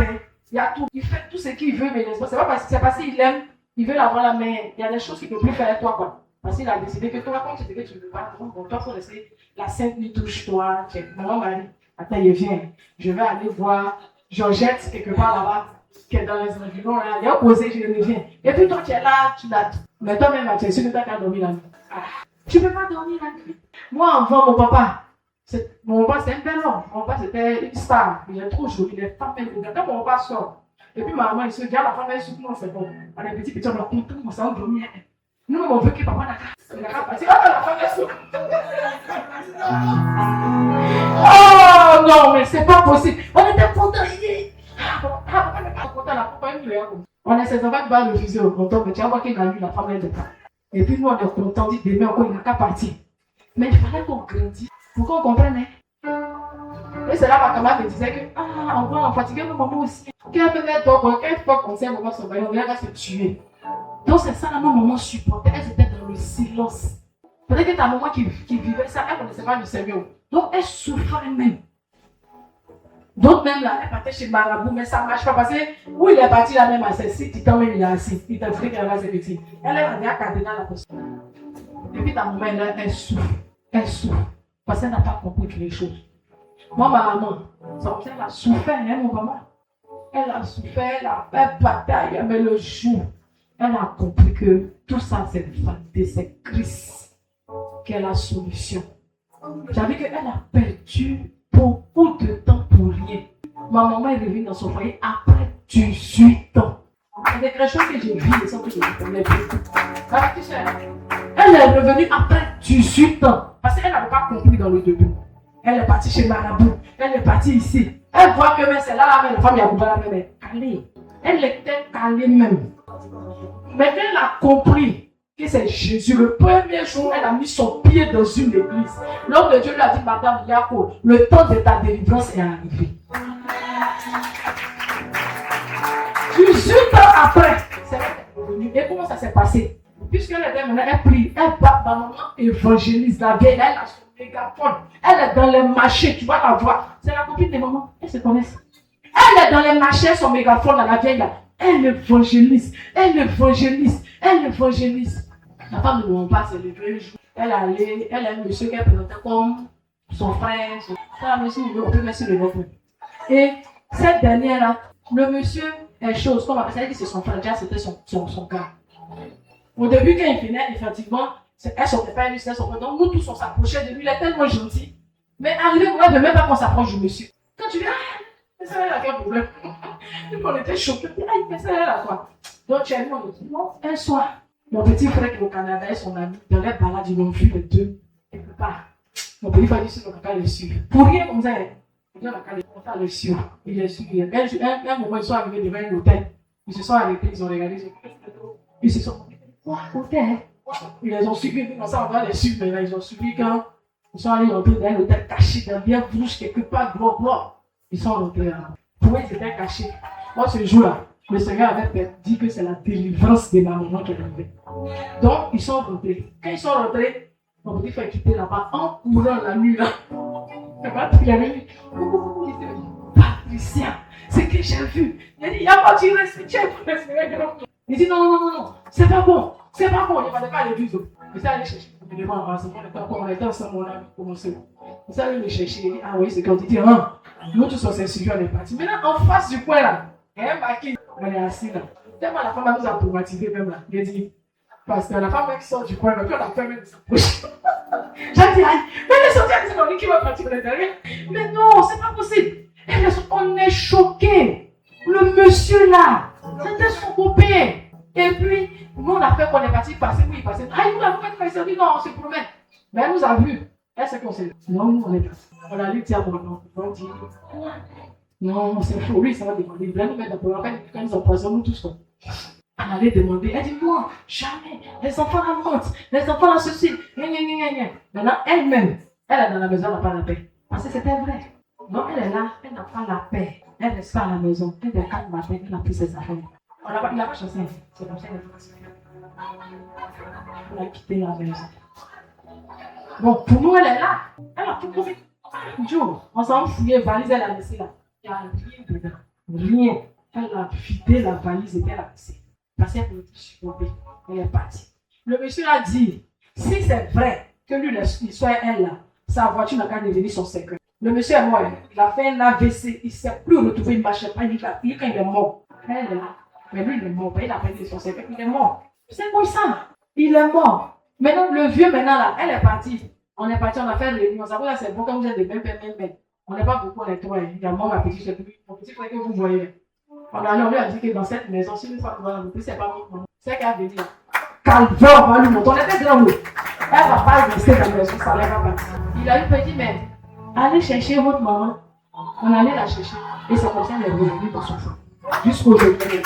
il y a tout. Il fait tout ce qu'il veut, mais c'est pas parce qu'il aime, il veut l'avoir la main. Il y a des choses qu'il ne peut plus faire avec toi, quoi. Parce qu'il a décidé que toi, quand tu dis que tu ne veux pas, donc toi, il faut laisser la sainte nuit touche-toi. Maman m'a dit, attends, il vient. Je vais aller voir Georgette quelque part là-bas, qui est dans les environs. Là. Il est opposé, je reviens. Et puis toi, tu es là, tu l'as. Mais toi-même, tu es sûr que tu as dormi la nuit. Tu ne peux pas dormir la nuit. Moi, avant, mon papa, Mon papa, c'est un bel homme. Mon papa, c'était une star. Il est trop joli. Il est femme. Quand mon papa sort, et puis ma maman, il se dit, la femme est sous moi, c'est bon. On est petit, on a content, on s'en dormir. Nous, on veut que papa n'a qu'à passer. Ah, la femme est sous. Oh non, mais c'est pas possible. On était contents. Papa n'est pas content, la papa est meilleure. On a ses enfants qui vont refuser au content, mais tu vas voir qu'il a lu la femme est de temps. Et puis nous, on est contents, dit demain encore, il n'a qu'à partir. Mais il fallait qu'on grandisse pour qu'on comprenne. Et c'est là ma camarade me disait que, on va en fatiguer nos mamans aussi. Qu'elle peut mettre toi, qu'elle fois qu'on sait un moment son baillon, elle va se tuer. Donc c'est ça, là, nos mamans supportaient, elles étaient dans le silence. Peut-être que ta maman qui vivait ça, elle ne connaissait pas le Seigneur. Donc elle souffrait même. D'autres même là, elle partait chez Marabout, mais ça ne marche pas parce que où il est parti là même à ses 6 titans, même il est assis. Il t'a dit qu'elle va se petit. Elle est allée à Cardinal la poste. Et puis ta maman, elle souffre. Elle souffre. Parce qu'elle n'a pas compris les choses. Moi, ma maman, elle a souffert, hein, mon maman. Elle a souffert, elle a fait bataille, mais le jour, elle a compris que tout ça, c'est vanité, c'est Christ qui est la solution. J'avais qu'elle a perdu beaucoup de temps pour rien. Ma maman est revenue dans son foyer après 18 ans. C'est des créations que j'ai vues, sans que je ne connais plus. Elle est revenue après 18 ans. Parce qu'elle n'avait pas compris dans le début. Elle est partie chez Marabout. Elle est partie ici. Elle voit que c'est là, la femme, il y a beaucoup de même. Calée. Elle était calée même. Mais quand elle a compris que c'est Jésus, le premier jour, elle a mis son pied dans une église. L'homme de Dieu lui a dit, Madame Yako, le temps de ta délivrance est arrivé. 18 ans après, c'est revenu. Et comment ça s'est passé? Puisqu'elle était maintenant, elle prie, elle va dans le moment évangéliste, la vieille, elle a son mégaphone, elle est dans les marchés, tu vas la voir. C'est la copine des mamans, elles se connaissent. Elle est dans les marchés, son mégaphone, la vieille là. Elle évangéliste, elle évangéliste, elle évangéliste. La femme de mon père s'est levée un jour. Elle a un monsieur qu'elle présentait comme son frère. Ça, monsieur, on peut mettre sur le ventre. Et cette dernière-là, le monsieur est chose, comme on appelle ça, que c'est son frère, déjà c'était son gars. Au début, quand il venait, effectivement, elle sortait pas lui, c'était son frère. Donc nous tous on s'approchait de lui, il est tellement gentil. Mais arrivé, moi, je ne veux même pas qu'on s'approche du monsieur. Quand tu dis, ça là, quel problème? On était choqués. Mais ça là, quoi. Donc, tu as dit, non, un soir, mon petit frère qui est au Canada et son ami, dans les balades, ils l'ont vu les deux, quelque part. Mon petit frère dit, on n'a qu'à le suivre. Pour rien comme ça, on n'a qu'à le suivre. Il est suivi. Un moment, ils sont arrivés devant un hôtel. Ils se sont arrêtés, ils ont regardé. Ils se sont dit, quoi, hôtel? Ils les ont suivis, comme ça, on va les suivre. Mais là, ils ont suivi quand ils sont allés rentrer dans un hôtel caché, dans bien bouche, quelque part, gros. Ils sont rentrés là. Pour eux, ils étaient cachés. Moi, ce jour-là, le Seigneur avait dit que c'est la délivrance de ma maman qu'elle avait. Donc, ils sont rentrés. Quand ils sont rentrés, mon petit frère quitté là-bas en courant la nuit là. Il avait dit, Patricia, c'est que j'ai vu. Il a dit, il n'y a pas de respect. Il dit, non, c'est pas bon. Il ne fallait pas aller du tout. Il s'est allé chercher. On était ensemble, on a commencé. Il s'est allé le chercher. Il dit, ah oui, c'est quand il dit, nous tous on s'est suivis, on est partis. Maintenant, en face du coin là, il y a un maquis, on est assis là. Tellement la femme nous a traumatisés même là. Il a dit, parce que la femme qui sort du coin, donc on a fait même sa poche. J'ai dit, aïe, mais elle est sortie, elle dit, qui va partir de l'intérieur? Mais non, c'est pas possible. On est choqués. Le monsieur là, c'était son copain. Et puis, nous on a fait qu'on est parti passer, oui, passer. Ah, il nous a fait passer, dit non, on se promet. Mais elle nous a vus. Elle s'est conseillée. Non, nous on est parti. On a lui dit à mon nom. On dit, non, c'est faux, lui, ça va demander. Il va nous mettre dans le programme quand ils empoisonnent nous tous. Elle allait demander, elle dit, non, jamais, les enfants la mentent, les enfants la ceci, Maintenant, elle-même, elle est dans la maison, elle n'a pas la paix. Parce que c'était vrai. Donc, elle est là, elle n'a pas la paix. Elle reste pas à la maison. Elle est calme matin, elle a pris ses affaires. Il n'a pas chassé. C'est comme ça qu'elle a fait. Elle a quitté la maison. Bon, pour nous, elle est là. Elle a tout trouvé. Jour, on s'en fouillé, valise, elle a laissé là. Il n'y a rien dedans. Rien. Elle a vidé la valise et elle a laissé. Parce qu'elle peut supporter. Elle est partie. Le monsieur a dit, si c'est vrai que lui, l'histoire elle là, sa voiture n'a qu'à devenir son secret. Le monsieur est mort. Il a fait un AVC. Il ne s'est plus retrouvé, il ne marchait pas. Il quand il est mort. Elle est là. Mais lui, il est mort. Il a perdu son secret. Il est mort. C'est comme ça. Il est mort. Maintenant, le vieux, maintenant là, elle est partie. On est parti, on a fait une réunion. Ça vous c'est bon comme vous êtes de même. On n'est pas beaucoup, on est trois. Il y a moi, ma petite, mon petit frère que vous voyez. On lui a dit que dans cette maison, si une fois qu'on va le c'est pas bon. C'est qu'elle a venir. Calvaire, on va lui montrer. On était dans l'eau. Elle ne va pas rester dans la maison, ça ne va pas. Il a eu dit, mais allez chercher votre maman. On allait la chercher. Et c'est comme ça qu'elle est revenue dans son fond. Jusqu'aujourd'hui.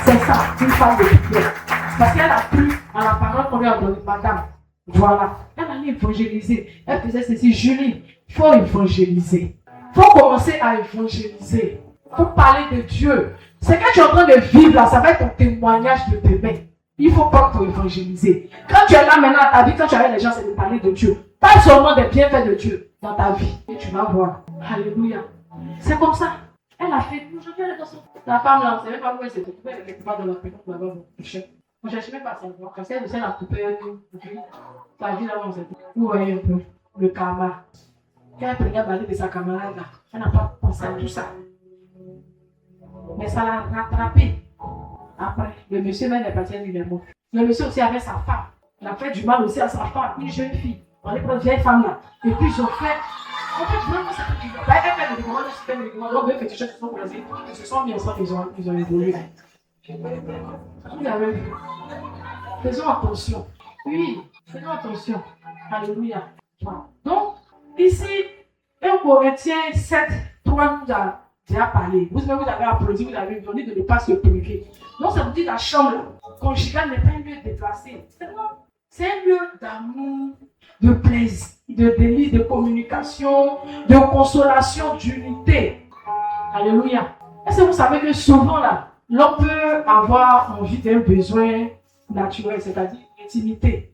C'est ça, une femme de prière. Parce qu'elle a cru à la parole qu'on lui a donnée, madame. Voilà. Elle allait évangéliser. Elle faisait ceci, Julie. Il faut évangéliser. Il faut commencer à évangéliser. Il faut parler de Dieu. Ce que tu es en train de vivre là, ça va être ton témoignage de demain. Il faut pas pour évangéliser. Quand tu es là maintenant à ta vie, quand tu as les gens, c'est de parler de Dieu. Pas seulement des bienfaits de Dieu dans ta vie. Et tu vas voir. Alléluia. C'est comme ça. Elle a fait. Aujourd'hui, elle est dans son. La femme là, on ne savait pas où elle s'était trouvée. Elle était pas dans la prison là-bas. On ne cherchait même pas à savoir. Parce qu'elle essaie de la couper. Ça dit là où on s'est dit. Vous voyez un peu le karma. Quand elle prenait parler de sa camarade là, elle n'a pas pensé à tout ça. Mais ça l'a rattrapé. Après, le monsieur même est parti à lui, mort. Le monsieur aussi avait sa femme. Il a fait du mal aussi à sa femme, une jeune fille. On est pour une vieille femme là. Et puis ils ont fait. En fait, vraiment, ça fait du mal. Elle fait le décommandement, je fais le décommandement. Donc, les féticheurs qui sont croisés, ils se sont mis ensemble, ils ont évolué. Vous avez vu. Faisons attention. Oui, faisons attention. Alléluia. Donc, ici, 1 Corinthiens 7, 3 nous a déjà parlé. Vous avez applaudi, vous avez donné de ne pas se priver. Donc, ça vous dit la chambre conjugale n'est pas un lieu déplacé. C'est un lieu d'amour, de plaisir, de délice, de communication, de consolation, d'unité. Alléluia. Est-ce que vous savez que souvent là, l'on peut avoir envie d'un besoin naturel, c'est-à-dire intimité.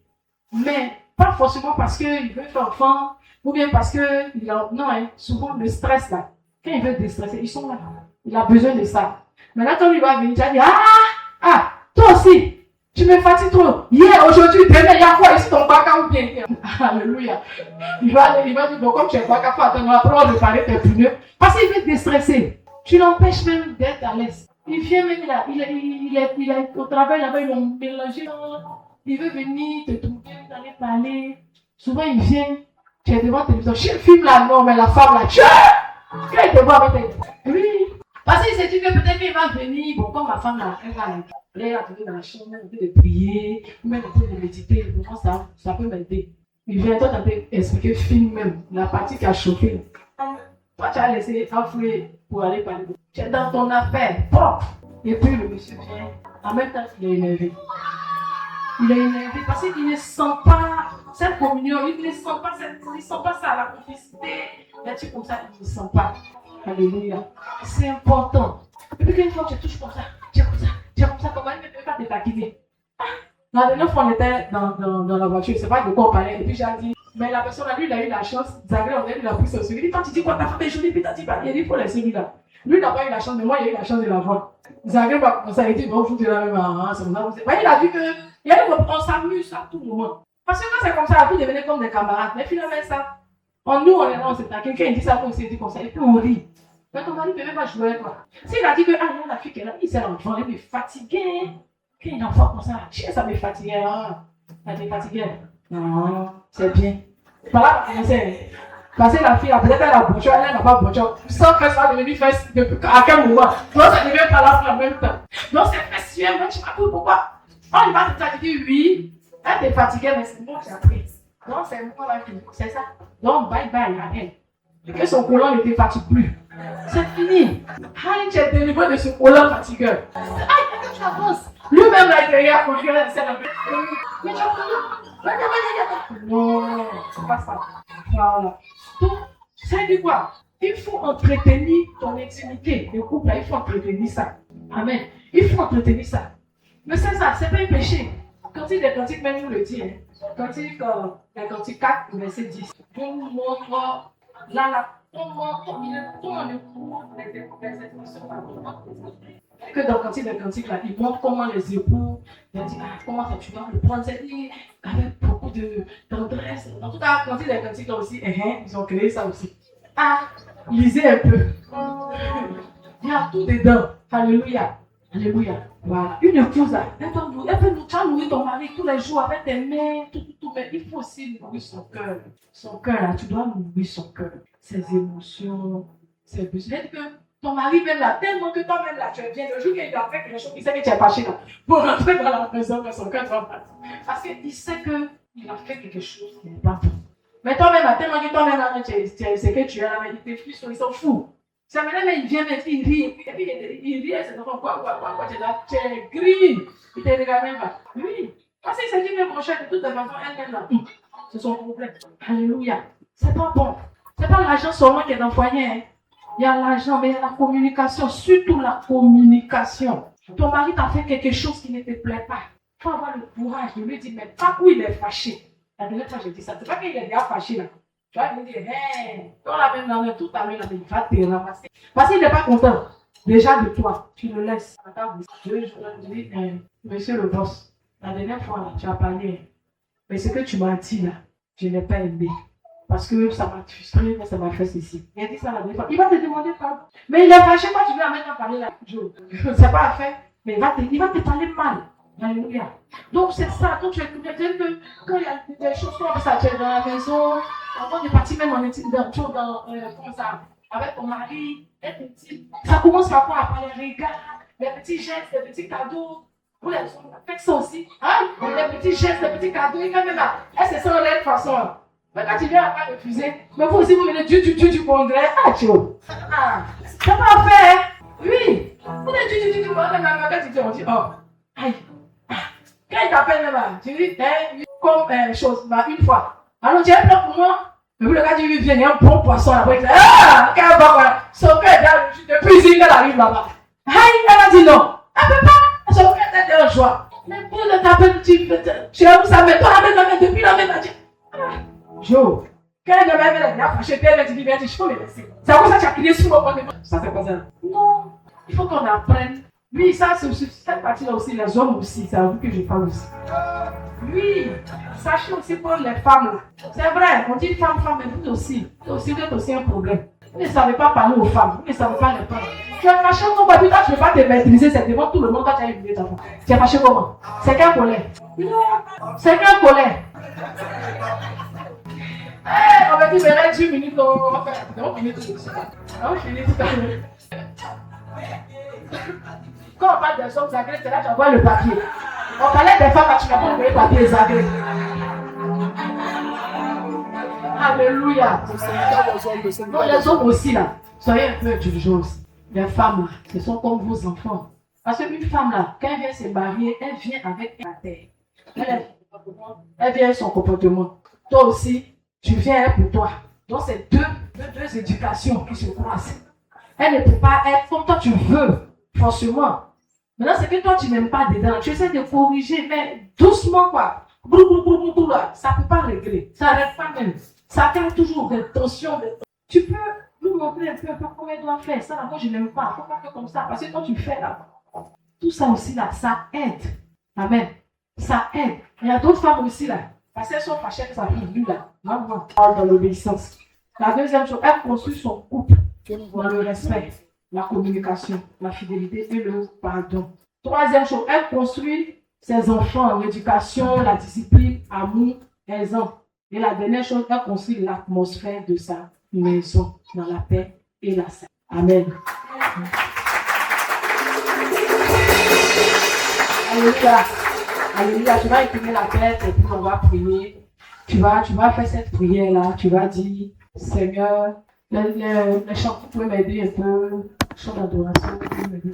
Mais pas forcément parce qu'il veut faire enfant, ou bien parce que non, souvent le stress là, quand il veut déstresser, ils sont là. Il a besoin de ça. Maintenant, quand il va venir, tu vas dire, toi aussi, tu me fatigues trop. Hier, aujourd'hui, demain, il y a quoi ici ton baka ou bien? Alléluia. Il va dire, bon, comme tu es baka, faut attendre, après on va réparer tes pneus. Parce qu'il veut te déstresser. Tu l'empêches même d'être à l'aise. Il vient même là, il est au travail là-bas, ils l'ont mélangé. Il veut venir te trouver, d'aller parler. Souvent, il vient, tu es devant la télévision. Je filme là, non, mais la femme là, quand il te voit avec elle. Oui. Parce qu'il s'est dit que peut-être qu'il va venir, bon, comme ma femme là, elle va aller dans la chambre, elle peut de prier, ou même un peu de méditer, bon, ça peut m'aider. Il vient, toi, tu as expliqué, film même, la partie qui a chauffé. Toi, tu as laissé enfouer pour aller parler. Tu es dans ton affaire, propre. Et puis le monsieur vient, en même temps, il est énervé. Il est énervé parce qu'il ne sent pas cette communion, il ne sent pas ça, la complicité. Des trucs comme ça, il ne sent pas. Alléluia. C'est important. Et puis qu'une fois que tu touches comme ça, comment il ne peut pas te taquiner. La dernière fois, on était dans la voiture, c'est pas de quoi on parlait. Et puis j'ai dit, mais la personne là, lui, il a eu la chance. Zagreb, on a eu la prise au suivi. Il dit, quand tu dis quoi, ta femme est jolie, puis t'as dit, il a dit, il faut laisser lui là. Lui, il n'a pas eu la chance, mais moi, il a eu la chance de la voir. Zagreb a commencé à dire, bon, vous êtes là même, c'est comme ça. Il a vu que, on s'amuse à tout moment. Parce que quand c'est comme ça, tout devenait comme des camarades. Mais finalement, ça, nous, on est là, on s'est taqué. Quelqu'un dit ça, on s'est dit comme ça, et puis on rit. Mais ton mari ne peut même pas jouer avec toi. S'il a dit que, la fille qu'elle a, il s'est l'enfant, elle est fatiguée. Quand il enfant comme ça, ça me fatiguait. Elle me fatiguait. Non, c'est bien. Voilà, parce que la fille, peut-être elle a bourgeois, elle n'a pas bourgeois. Sans que ça devenir fesse, à quel moment? Donc ça devient pas là en même temps. Donc c'est fessuel, moi je m'appelle pourquoi? On va te dire oui, elle t'est fatiguée, mais c'est moi qui ai pris. Donc c'est moi la fille, c'est ça. Donc bye bye à elle. Et que son collant ne te fatigue plus. C'est fini. Tu es délivré de ce collant fatigueur. Tu avances. Lui-même là, il est à conjurer, c'est la mais tu as non, c'est pas ça. Voilà. Donc, ça dit quoi? Il faut entretenir ton intimité. Le couple là, il faut entretenir ça. Amen. Il faut entretenir ça. Mais c'est ça, c'est pas un péché. Cantique des cantiques, même nous le dit. Cantique 4, verset 10. On montre là, on le courant des que dans le cantique des cantiques, là, il montre comment les époux, il dit, comment ça tu dois le prendre, c'est dit, avec beaucoup de tendresse. En tout cas, le cantique des cantiques, là aussi, ils ont créé ça aussi. Lisez un peu. Il y a tout dedans. Alléluia. Alléluia. Voilà. Une épouse, elle peut nourrir ton mari tous les jours avec tes mains, tout. tout, mais il faut aussi nourrir son cœur. Son cœur, là, tu dois nourrir son cœur. Ses émotions, ses besoins. C'est-à-dire que ton mari, même là, tellement que toi-même là, tu es bien, le jour qu'il doit faire quelque chose, il sait que tu es fâché là, pour rentrer dans la maison, mais son cœur va battre. Parce qu'il sait qu'il a fait quelque chose qui n'est pas bon. Mais toi-même, là, tellement que toi-même là, c'est que tu es là, mais il te fuit, ils sont fous. Ça maintenant, mais il vient, mais il rit, et puis il rit, et c'est donc quoi, tu es gris, il te regarde même pas. Oui, parce que c'est qui veut mon cher, de toute façon, elle-même là, c'est son problème. Alléluia. C'est pas bon. C'est pas l'argent seulement qui est dans le foyer. Hein. Il y a l'argent, mais il y a la communication, surtout la communication. Ton mari t'a fait quelque chose qui ne te plaît pas. Il faut avoir le courage de lui dire, mais pas où il est fâché. La dernière fois, j'ai dit ça. C'est pas qu'il est déjà fâché là. Tu vas lui dire, hé, toi là même dans le tout à l'heure, il va te ramasser. Parce qu'il n'est pas content. Déjà de toi, tu le laisses à ta bouche. Je dis, monsieur le boss, la dernière fois là, tu as parlé. Mais ce que tu m'as dit là, je n'ai pas aimé. Parce que ça m'a frustré, mais ça m'a fait ceci. Il a dit ça la dernière fois. Il va te demander pardon. Mais il est fâché quand tu lui amènes à parler là. C'est pas à faire. Mais il va te parler mal. Alléluia. Donc c'est ça. Donc tu es que quand il y a des choses comme ça, tu es dans la maison, avant de partir même en études comme ça, avec ton mari, les petits. Ça commence parfois à parler regards, les petits gestes, les petits cadeaux. Vous les faites ça aussi. Hein? Les petits gestes, les petits cadeaux. Il va même là. Et c'est ça de l'autre façon. Mais quand tu viens à pas refuser, mais vous aussi vous venez du congrès. Ah, tu vois. Ah, ça va faire. Oui. Vous venez du congrès, mais quand tu dis, on dit, oh, aïe. Quand il t'appelle même là, tu dis, comme chose, une fois. Alors tu es là pour moi. Mais vous le gars dit, il vient, il y a un bon poisson là-bas. Il dit, ah, quel bon poisson. Son cœur est dans le jus de cuisine, elle arrive là-bas. Aïe, elle a dit non. Elle peut pas. Son cœur est en joie. Mais pour le taper, tu as vu ça, mais toi, la même, depuis la même, elle dit, Joe, quand elle m'a dit, elle a fâché, elle dit, je peux le laisser. C'est comme ça que tu as crié sur mon côté. Ça, c'est pas ça. Non, il faut qu'on apprenne. Oui, ça, c'est cette partie-là aussi, les hommes aussi, c'est à vous que je parle aussi. Oui, sachez aussi pour les femmes. C'est vrai, on dit femme, mais vous aussi vous êtes aussi un problème. Vous ne savez pas parler aux femmes, vous ne savez pas les parler. Tu es fâché comment? Tu ne peux pas te maîtriser, c'est devant tout le monde quand tu as élevé ta femme. Tu es fâché comment? C'est quelle colère? C'est quelle colère? On va dire, mais 10 minutes, on va faire. On finit tout ça. On finit tout à l'heure. Quand on parle des hommes agrès, c'est là que tu vois le papier. On parlait des femmes, tu n'as pas envoyé le papier agrès. Alléluia. Donc les hommes aussi là, soyez un peu indulgents aussi. Les femmes là, ce sont comme vos enfants. Parce qu'une femme là, quand elle vient se marier, elle vient avec la terre. Elle vient avec son comportement. Toi aussi, tu viens pour toi. Donc c'est deux éducations qui se croisent. Elle ne peut pas être comme toi tu veux, forcément. Maintenant, c'est que toi tu n'aimes pas dedans. Tu essaies de corriger, mais doucement quoi. Ça ne peut pas régler. Ça n'arrête pas même. Ça crée toujours des tensions. Tu peux nous montrer un peu comment elle doit faire. Ça là, moi je n'aime pas. Il ne faut pas faire comme ça. Parce que quand tu fais là, tout ça aussi là, ça aide. Amen. Ça aide. Il y a d'autres femmes aussi là. Parce qu'elles sont fâchées que ça arrive lui là. Maman parle dans l'obéissance. La deuxième chose, elle construit son couple dans le respect, la communication, la fidélité et le pardon. Troisième chose, elle construit ses enfants, l'éducation, la discipline, amour, exemple. Et la dernière chose, elle construit l'atmosphère de sa maison dans la paix et la sainteté. Amen. Alléluia. Alléluia. Tu vas incliner la tête et puis on va prier. Tu vas faire cette prière-là. Tu vas dire, Seigneur, les chants, vous pouvez m'aider un peu. Chant d'adoration, vous pouvez m'aider.